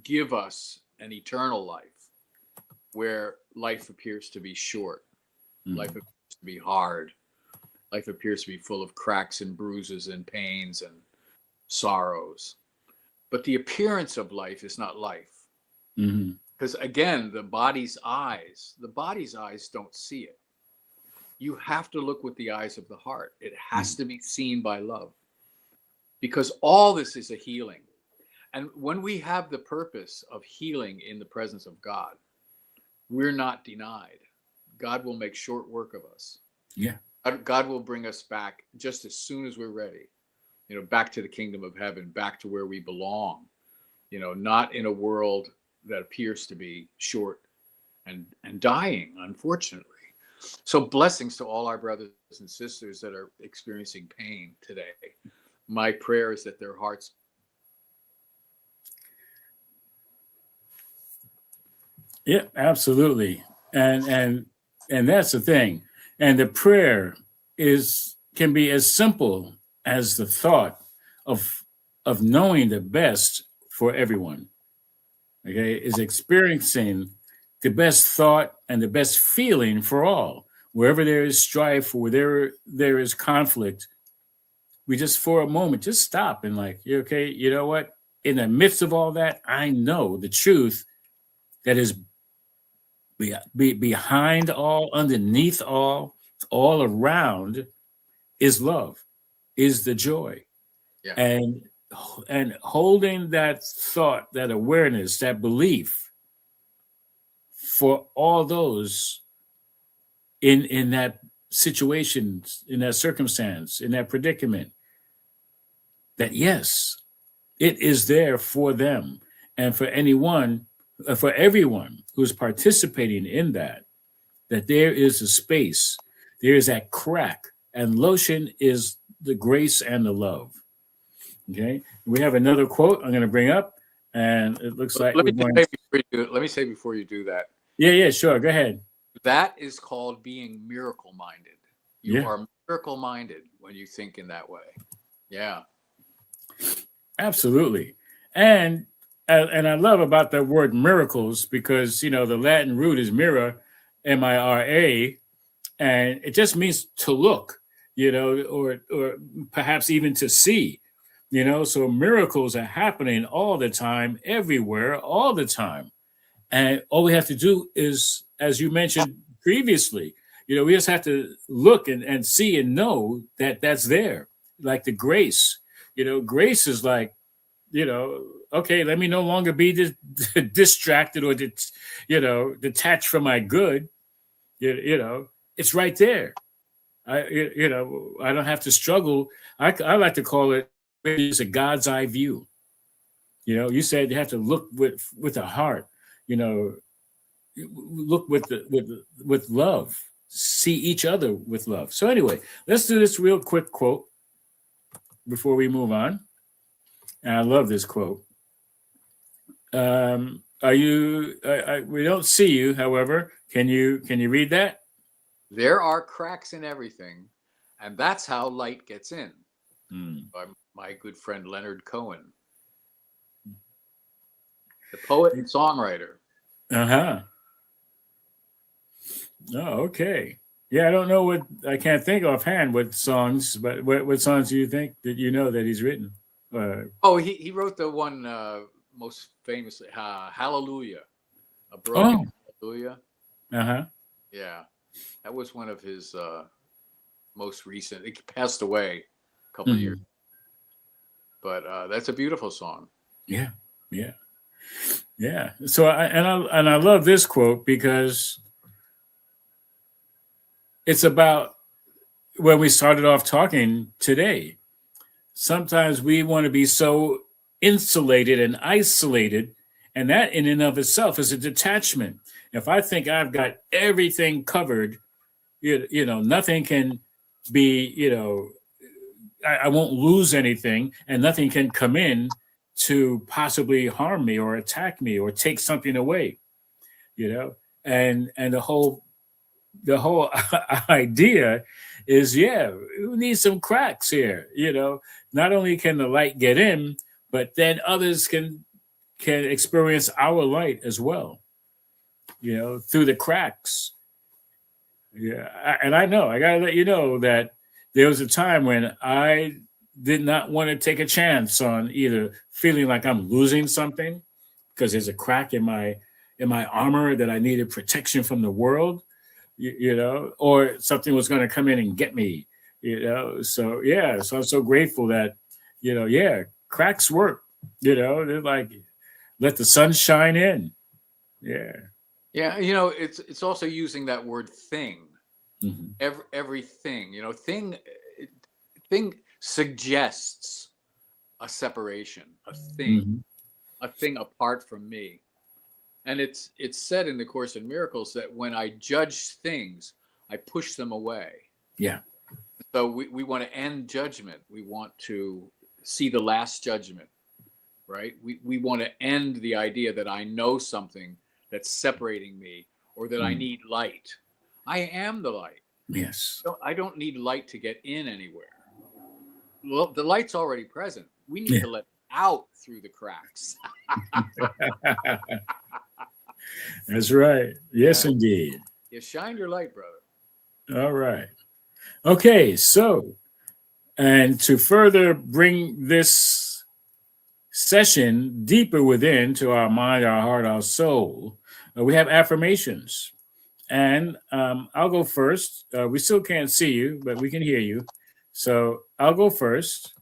give us an eternal life where life appears to be short, life appears to be hard, life appears to be full of cracks and bruises and pains and sorrows. But the appearance of life is not life. Because again, the body's eyes don't see it. You have to look with the eyes of the heart. It has to be seen by love, because all this is a healing. And when we have the purpose of healing in the presence of God, we're not denied. God will make short work of us. Yeah. God will bring us back just as soon as we're ready, back to the kingdom of heaven, back to where we belong, not in a world that appears to be short and dying, unfortunately. So blessings to all our brothers and sisters that are experiencing pain today. My prayer is that their hearts. Yeah, absolutely. And that's the thing. And the prayer can be as simple as the thought of knowing the best for everyone. Okay, is experiencing the best thought and the best feeling for all. Wherever there is strife, where there is conflict, we just for a moment just stop and like, okay, you know what? In the midst of all that, I know the truth that is behind all, underneath all around is love, is the joy. Yeah. And holding that thought, that awareness, that belief for all those in that situation, in that circumstance, in that predicament, that yes, it is there for them and for everyone who's participating in that there is a space, there is that crack, and lotion is the grace and the love. Okay, we have another quote I'm going to bring up, and it looks like let me say before you do that. Yeah, sure. Go ahead. That is called being miracle minded. You are miracle minded when you think in that way. Yeah, absolutely. And I love about the word miracles because the Latin root is mira, mira, and it just means to look, or perhaps even to see. So miracles are happening all the time, everywhere, all the time. And all we have to do is, as you mentioned previously, we just have to look and see and know that that's there. Like the grace, grace is like, okay, let me no longer be distracted or, detached from my good. It's right there. I don't have to struggle. I like to call it, it's a God's eye view. You said you have to look with the heart. Look with love. See each other with love. So anyway, let's do this real quick quote before we move on. And I love this quote. Are you? We don't see you. However, can you read that? There are cracks in everything, and that's how light gets in. By my good friend Leonard Cohen, the poet and songwriter. Oh, okay. Yeah, I don't know I can't think offhand what songs, but what songs do you think that that he's written? He wrote the one most famously, Hallelujah, a broken hallelujah. Yeah, that was one of his most recent. He passed away a couple of years, but that's a beautiful song. Yeah. So I love this quote because it's about when we started off talking today. Sometimes we want to be so insulated and isolated, and that in and of itself is a detachment. If I think I've got everything covered, nothing can be, I won't lose anything, and nothing can come in to possibly harm me or attack me or take something away, and the whole idea is, we need some cracks here. Not only can the light get in, but then others can experience our light as well, through the cracks. And I know, I gotta let you know that there was a time when I did not want to take a chance on either feeling like I'm losing something because there's a crack in my armor that I needed protection from the world, you know, or something was going to come in and get me, you know. So yeah, so I'm so grateful that, you know, yeah, cracks work. You know, they're like, let the sun shine in. Yeah. Yeah, you know, it's also using that word thing. Hmm. Everything, you know, thing suggests a separation, Hmm. a thing apart from me. And it's said in the Course in Miracles that when I judge things, I push them away. Yeah. So we want to end judgment. We want to see the last judgment, right? We want to end the idea that I know something that's separating me or that I Mm. need light. I am the light. Yes. I don't need light to get in anywhere. Well, the light's already present. We need Yeah. to let out through the cracks. That's right. Yes, Yeah. indeed. You shine your light, brother. All right. Okay. So, and to further bring this session deeper within to our mind, our heart, our soul, we have affirmations. And I'll go first. We still can't see you, but we can hear you. So I'll go first.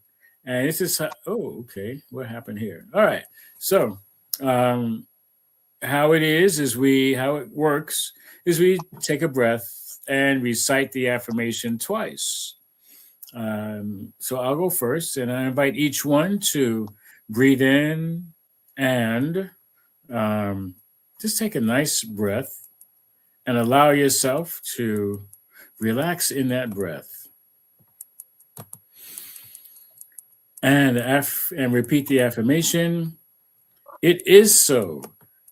And this is oh, okay. What happened here? All right. So um, how it works is we take a breath and recite the affirmation twice. So I'll go first, and I invite each one to breathe in and um, just take a nice breath and allow yourself to relax in that breath. And repeat the affirmation. It is so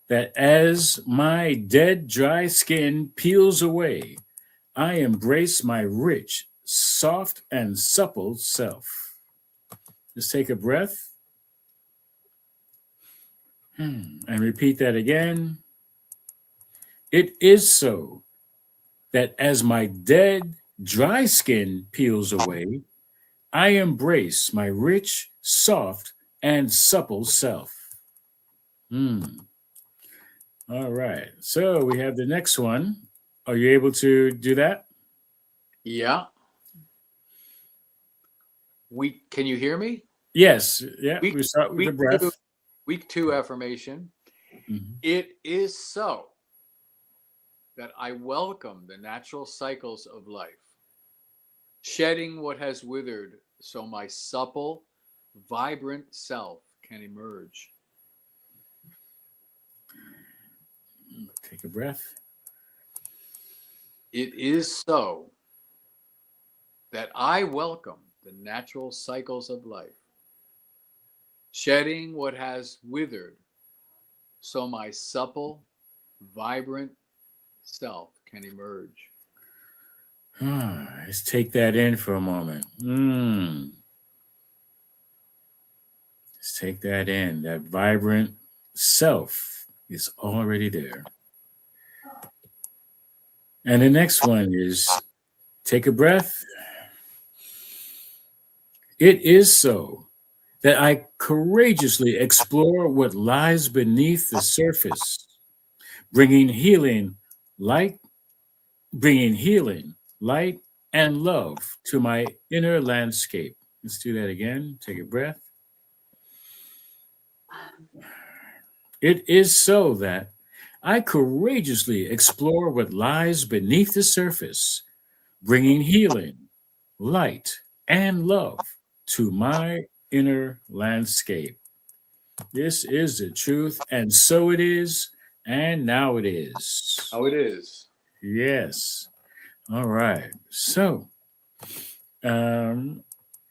that as my dead, dry skin peels away, I embrace my rich, soft, and supple self. Just take a breath and repeat that again. It is so that as my dead, dry skin peels away, I embrace my rich, soft, and supple self. Hmm. All right. So we have the next one. Are you able to do that? Yeah. Can you hear me? Yes. Yeah. Week We start with the week two, breath. week two affirmation. Mhm. It is so that I welcome the natural cycles of life, shedding what has withered so my supple, vibrant self can emerge. Take a breath. It is so that I welcome the natural cycles of life, shedding what has withered so my supple, vibrant self can emerge. Let's take that in for a moment. Let's take that in. That vibrant self is already there. And the next one is take a breath. It is so that I courageously explore what lies beneath the surface, bringing healing, light, bringing healing, light, and love to my inner landscape. Let's do that again. Take a breath. It is so that I courageously explore what lies beneath the surface, bringing healing, light, and love to my inner landscape. This is the truth, and so it is, and now it is. How it is. Yes. All right. So, um,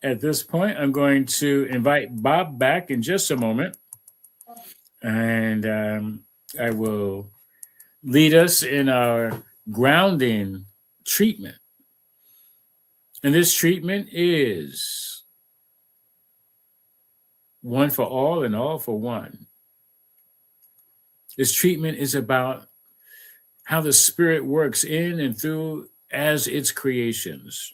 at this point, I'm going to invite Bob back in just a moment, and I will lead us in our grounding treatment. And this treatment is one for all and all for one. This treatment is about how the spirit works in and through as its creations.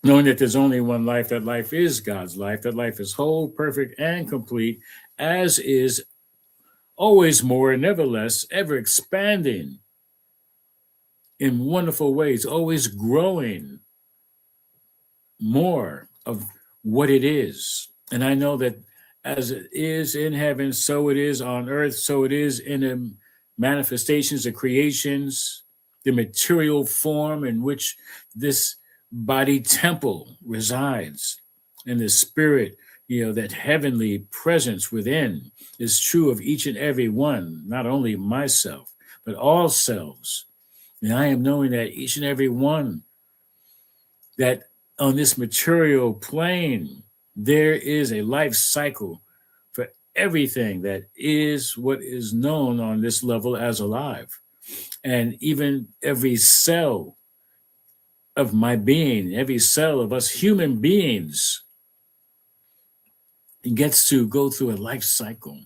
Knowing that there's only one life, that life is God's life, that life is whole, perfect, and complete, as is always more, never less, ever expanding. in wonderful ways, always growing more of what it is. And I know that as it is in heaven, so it is on earth, so it is in the manifestations, the creations, the material form in which this body temple resides, and the spirit, that heavenly presence within is true of each and every one, not only myself, but all selves. And I am knowing that each and every one, that on this material plane, there is a life cycle for everything that is what is known on this level as alive. And even every cell of my being, every cell of us human beings gets to go through a life cycle.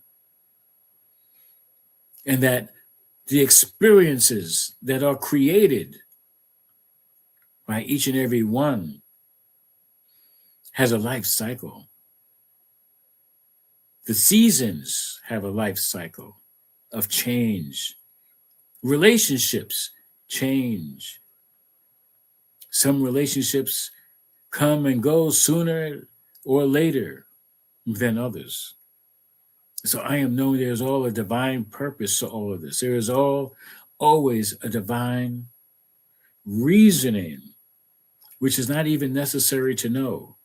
And that the experiences that are created by each and every one has a life cycle. The seasons have a life cycle of change. Relationships change. Some relationships come and go sooner or later than others. So I am knowing there's all a divine purpose to all of this. There is always a divine reasoning, which is not even necessary to know.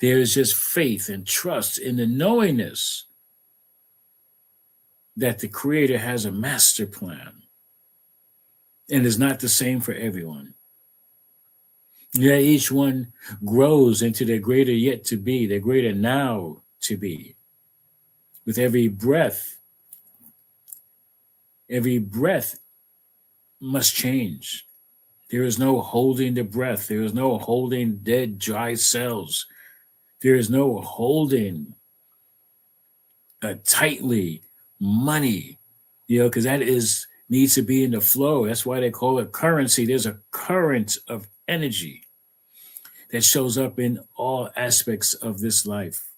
There is just faith and trust in the knowingness that the Creator has a master plan and is not the same for everyone. That each one grows into their greater yet to be, their greater now to be. With every breath must change. There is no holding the breath. There is no holding dead, dry cells. There is no holding tightly money, because that needs to be in the flow. That's why they call it currency. There's a current of energy that shows up in all aspects of this life.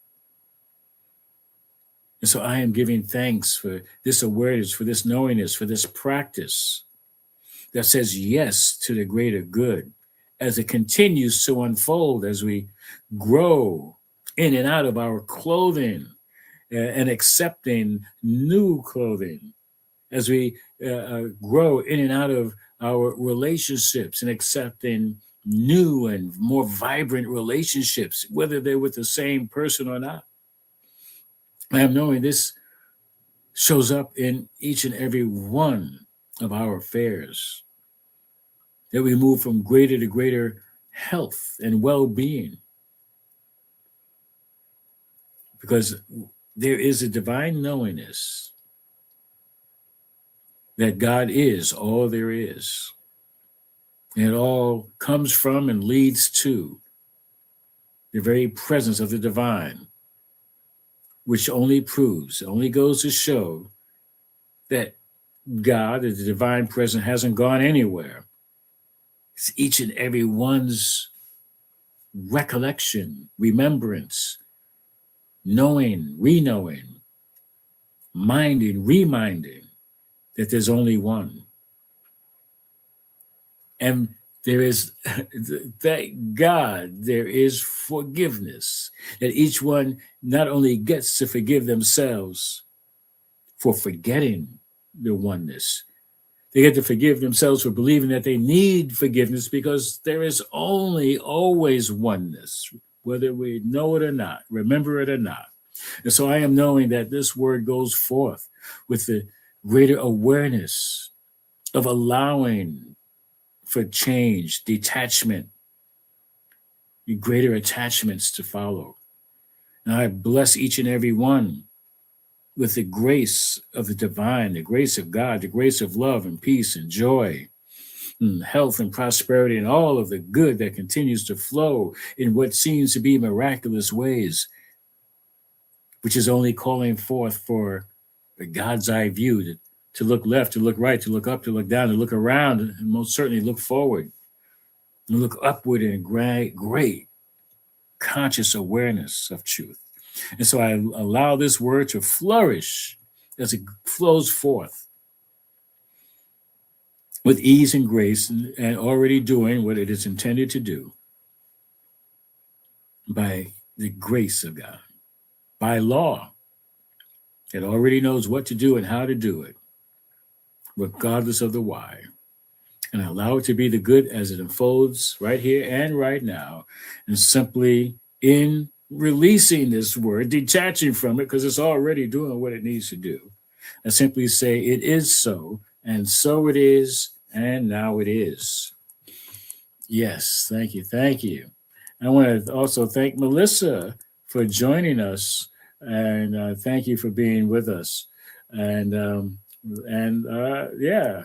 And so I am giving thanks for this awareness, for this knowingness, for this practice that says yes to the greater good as it continues to unfold, as we grow in and out of our clothing and accepting new clothing, as we grow in and out of our relationships and accepting new and more vibrant relationships, whether they're with the same person or not. I am knowing this shows up in each and every one of our affairs, that we move from greater to greater health and well-being, because there is a divine knowingness that God is all there is. And it all comes from and leads to the very presence of the divine, which only goes to show that God, the divine presence, hasn't gone anywhere. It's each and every one's recollection, remembrance, knowing, re-knowing, minding, reminding that there's only one. And there is, thank God, there is forgiveness, that each one not only gets to forgive themselves for forgetting the oneness, they get to forgive themselves for believing that they need forgiveness, because there is always oneness, whether we know it or not, remember it or not. And so I am knowing that this word goes forth with the greater awareness of allowing for change, detachment, greater attachments to follow. And I bless each and every one with the grace of the divine, the grace of God, the grace of love and peace and joy, and health and prosperity, and all of the good that continues to flow in what seems to be miraculous ways, which is only calling forth for the God's eye view, to look left, to look right, to look up, to look down, to look around, and most certainly look forward, and look upward in great conscious awareness of truth. And so I allow this word to flourish as it flows forth. with ease and grace, and already doing what it is intended to do by the grace of God. By law, it already knows what to do and how to do it, regardless of the why. And allow it to be the good as it unfolds right here and right now. And simply in releasing this word, detaching from it, because it's already doing what it needs to do. And simply say, it is so, and so it is, and now it is. Yes, thank you, thank you. I want to also thank Melissa for joining us, and thank you for being with us. And yeah,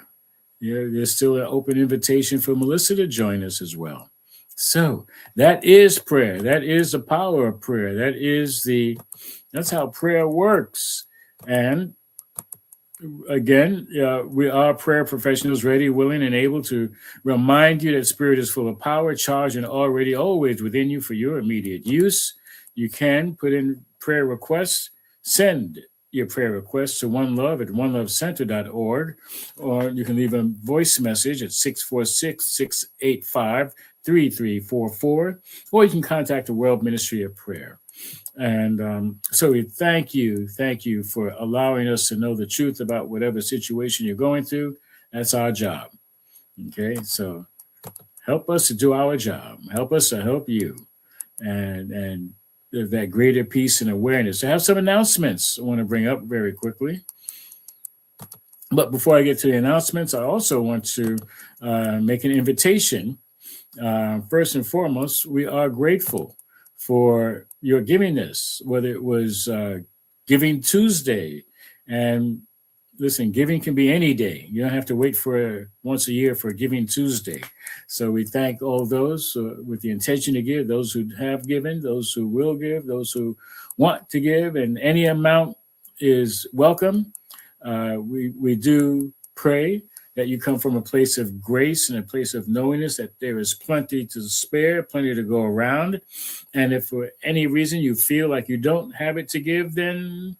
there's still an open invitation for Melissa to join us as well. So that is prayer. That is the power of prayer. That's how prayer works. And again, we are prayer professionals, ready, willing, and able to remind you that Spirit is full of power, charged, and already always within you for your immediate use. You can put in prayer requests, send your prayer requests to One Love at onelovecenter.org, or you can leave a voice message at 646-685-3344, or you can contact the World Ministry of Prayer. And so we thank you for allowing us to know the truth about whatever situation you're going through. That's our job. Okay, so help us to do our job. Help us to help you. And that greater peace and awareness. I have some announcements I want to bring up very quickly. But before I get to the announcements, I also want to make an invitation. First and foremost, we are grateful for your givingness, whether it was Giving Tuesday. And listen, giving can be any day. You don't have to wait for once a year for Giving Tuesday. So we thank all those with the intention to give, those who have given, those who will give, those who want to give, and any amount is welcome. We do pray that you come from a place of grace and a place of knowingness that there is plenty to spare, plenty to go around. And if for any reason you feel like you don't have it to give, then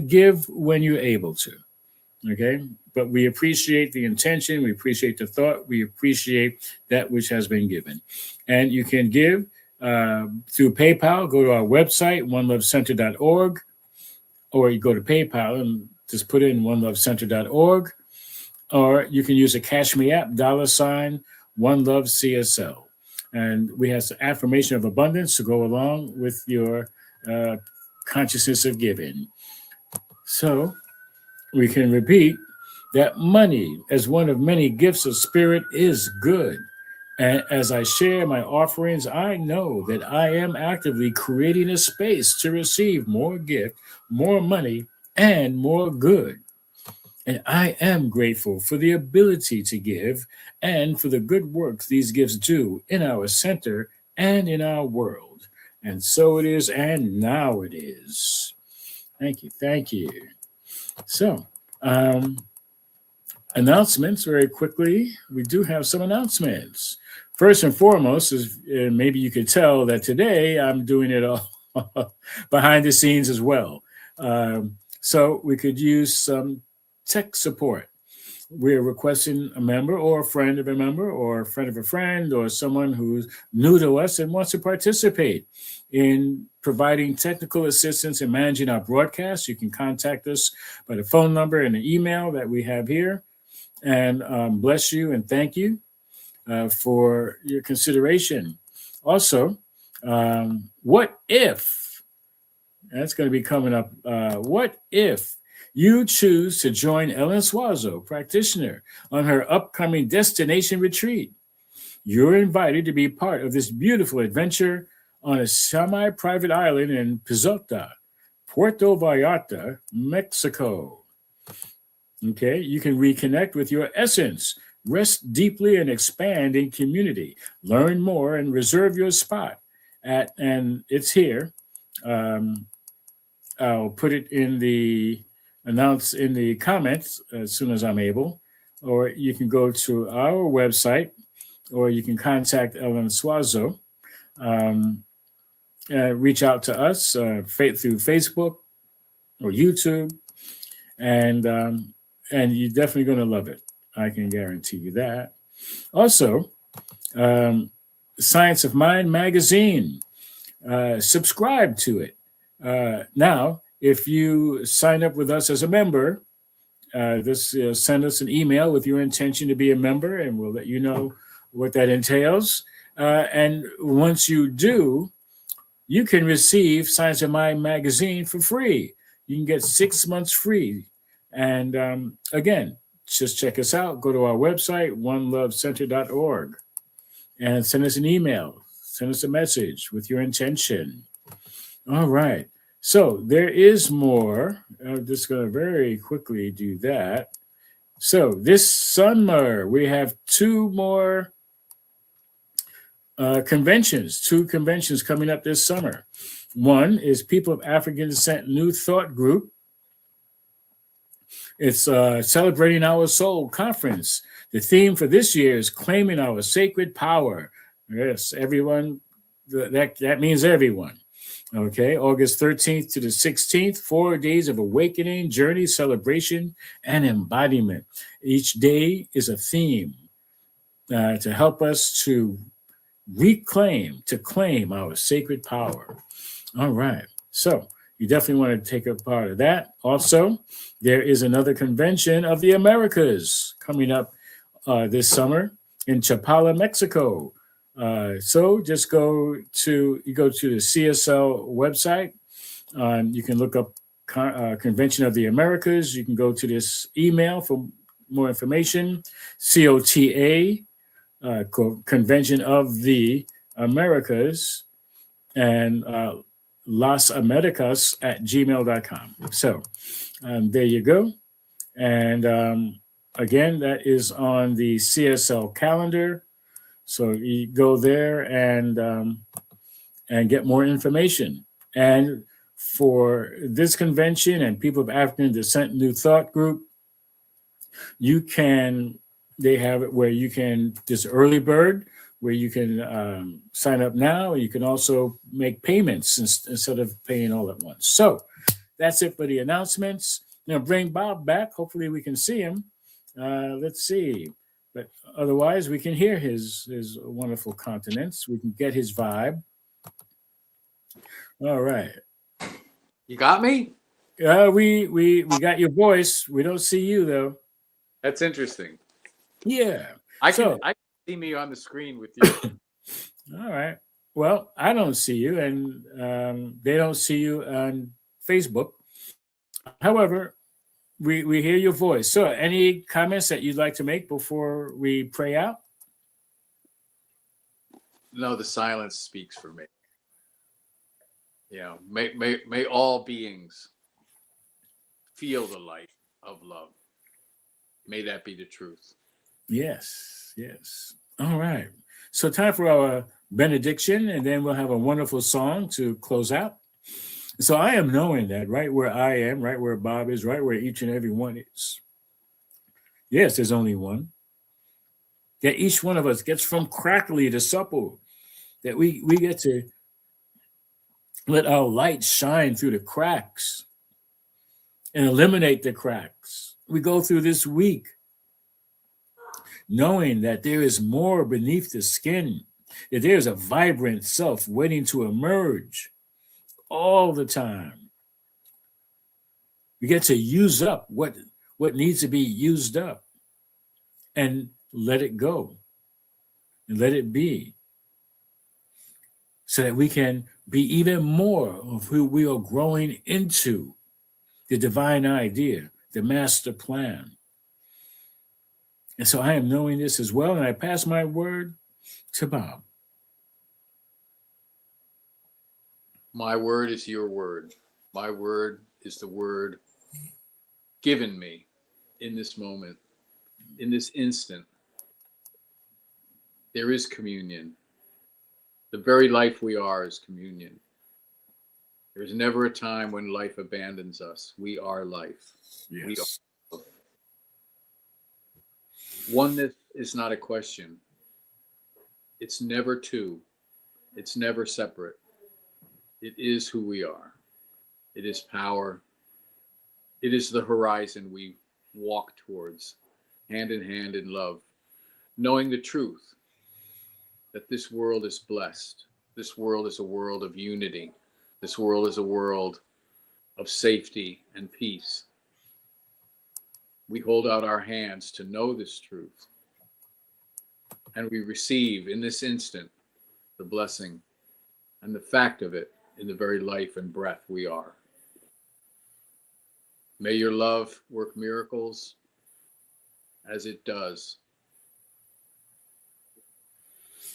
give when you're able to. Okay, but we appreciate the intention, we appreciate the thought, we appreciate that which has been given. And you can give through PayPal. Go to our website, onelovecenter.org, or you go to PayPal and just put in onelovecenter.org, or you can use a Cash Me app, $OneLoveCSL. And we have some affirmation of abundance to go along with your consciousness of giving. So we can repeat that money, as one of many gifts of spirit, is good. And as I share my offerings, I know that I am actively creating a space to receive more gift, more money, and more good. And I am grateful for the ability to give and for the good works these gifts do in our center and in our world. And so it is, and now it is. Thank you. Thank you. So, announcements very quickly. We do have some announcements. First and foremost is maybe you could tell that today I'm doing it all behind the scenes as well. So we could use some tech support. We're requesting a member or a friend of a member or a friend of a friend or someone who's new to us and wants to participate in providing technical assistance in managing our broadcast. You can contact us by the phone number and the email that we have here. And bless you and thank you for your consideration. Also, what if, that's going to be coming up, what if you choose to join Ellen Suazo, practitioner, on her upcoming destination retreat? You're invited to be part of this beautiful adventure on a semi-private island in Pizota, Puerto Vallarta, Mexico. Okay, you can reconnect with your essence, rest deeply and expand in community. Learn more and reserve your spot and it's here. I'll put it in the comments as soon as I'm able, or you can go to our website, or you can contact Ellen Suazo. Reach out to us through Facebook or YouTube, and you're definitely going to love it. I can guarantee you that. Also, Science of Mind magazine. Subscribe to it. Now, if you sign up with us as a member, send us an email with your intention to be a member, and we'll let you know what that entails. And once you do, you can receive Science of Mind magazine for free. You can get 6 months free. And again, just check us out. Go to our website, onelovecenter.org, and send us an email. Send us a message with your intention. All right. So there is more. I'm just going to very quickly do that. So this summer, we have two more two conventions coming up this summer. One is People of African Descent New Thought Group. It's Celebrating Our Soul Conference. The theme for this year is Claiming Our Sacred Power. Yes, everyone, that means everyone. Okay, August 13th to the 16th, 4 days of awakening, journey, celebration, and embodiment. Each day is a theme to help us to claim our sacred power. All right, so you definitely want to take a part of that. Also, there is another convention of the Americas coming up this summer in Chapala, Mexico. So just go to the CSL website. You can look up Convention of the Americas. You can go to this email for more information. COTA, Convention of the Americas, and Las Americas at gmail.com. So there you go. And again, that is on the CSL calendar. So you go there and get more information. And for this convention and People of African Descent New Thought Group, they have it where you can, this early bird, where you can sign up now. You can also make payments instead of paying all at once. So that's it for the announcements. Now bring Bob back. Hopefully we can see him. Let's see. But otherwise, we can hear his wonderful countenance. We can get his vibe. All right. You got me? We got your voice. We don't see you though. That's interesting. Yeah. I can see me on the screen with you. All right. Well, I don't see you, and they don't see you on Facebook. However, we hear your voice. So any comments that you'd like to make before we pray out? No, the silence speaks for me. May all beings feel the light of love. May that be the truth. Yes. All right. So time for our benediction, and then we'll have a wonderful song to close out. So I am knowing that right where I am, right where Bob is, right where each and every one is. Yes, there's only one. That each one of us gets from crackly to supple. That we get to let our light shine through the cracks and eliminate the cracks. We go through this week knowing that there is more beneath the skin, that there's a vibrant self waiting to emerge all the time. We get to use up what needs to be used up and let it go and let it be, so that we can be even more of who we are growing into, the divine idea, the master plan. And so I am knowing this as well, and I pass my word to Bob. My word is your word. My word is the word given me in this moment, in this instant. There is communion. The very life we are is communion. There is never a time when life abandons us. We are life. Yes. We are love. Oneness is not a question. It's never two. It's never separate. It is who we are. It is power. It is the horizon we walk towards. hand in hand in love, knowing the truth that this world is blessed. This world is a world of unity. This world is a world of safety and peace. We hold out our hands to know this truth, and we receive in this instant the blessing and the fact of it in the very life and breath we are. May your love work miracles as it does.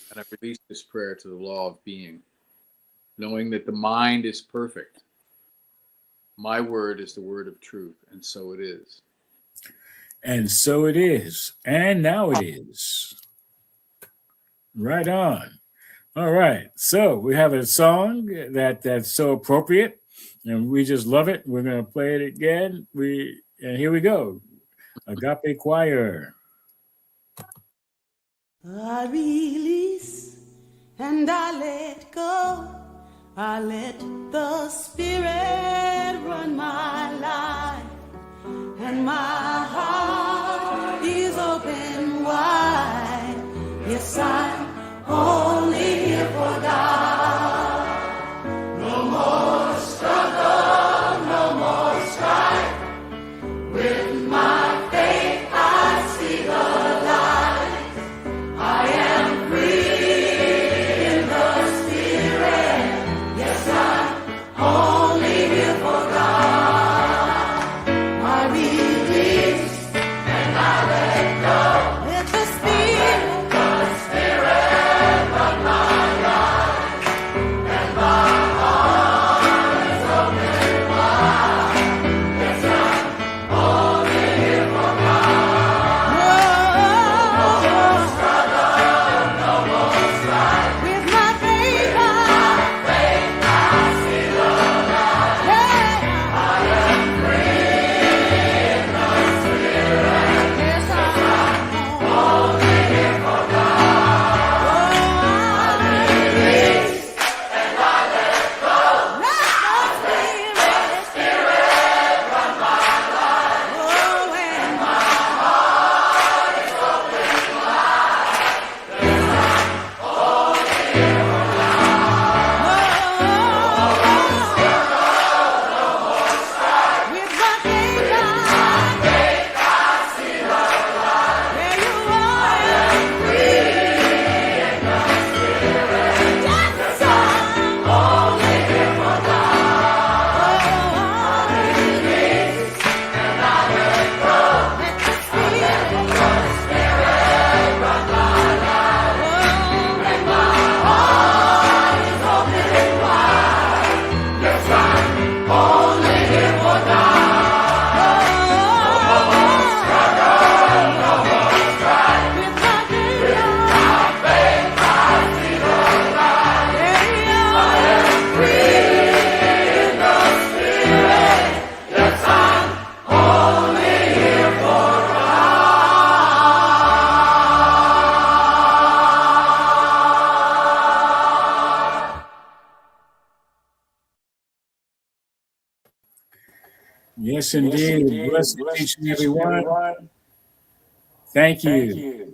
And I release this prayer to the law of being, knowing that the mind is perfect. My word is the word of truth, and so it is. And so it is. And now it is. Right on. All right. So we have a song that's so appropriate, and we just love it. We're going to play it again. And here we go. Agape Choir. I release and I let go. I let the Spirit run my life, and my heart is open wide. Yes, I'm only here for God. No more struggle, no more strife. With my faith I see the light. I am free in the Spirit. Yes, I'm only here for God. I release and I let go. Let the Spirit run my life, and my heart is open wide. Yes, I'm only here for God. No more struggle, no more strife. With my faith I see the light. I am free in the Spirit. Yes, I'm only here for God. I release and I let go. Let the Spirit run my life. Oh, and my heart is open wide. Yes, I'm only here for God. No more strife. With my faith I see the light. There you are. I am free in the Spirit. Yes, I'm only here for God. I release and I let go. Let the Spirit run my life, and my heart is open wide. Yes, I'm only here for God. No more struggle, no more strife. With my faith I see the light. I am free in the Spirit. Yes, I'm only here for God. Yes, indeed. Blessed each and every one. Thank you.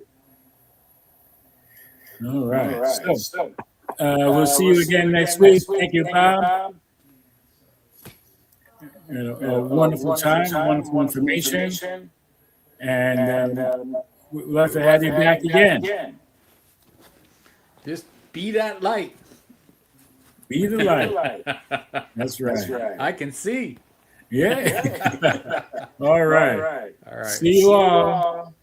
All right. So we'll see you again next week. Thank you, Bob. A wonderful time, wonderful information. And we'd love to have you back again. Just be that light. Be the light. That's right. I can see. Yeah. All right. All right. See you all.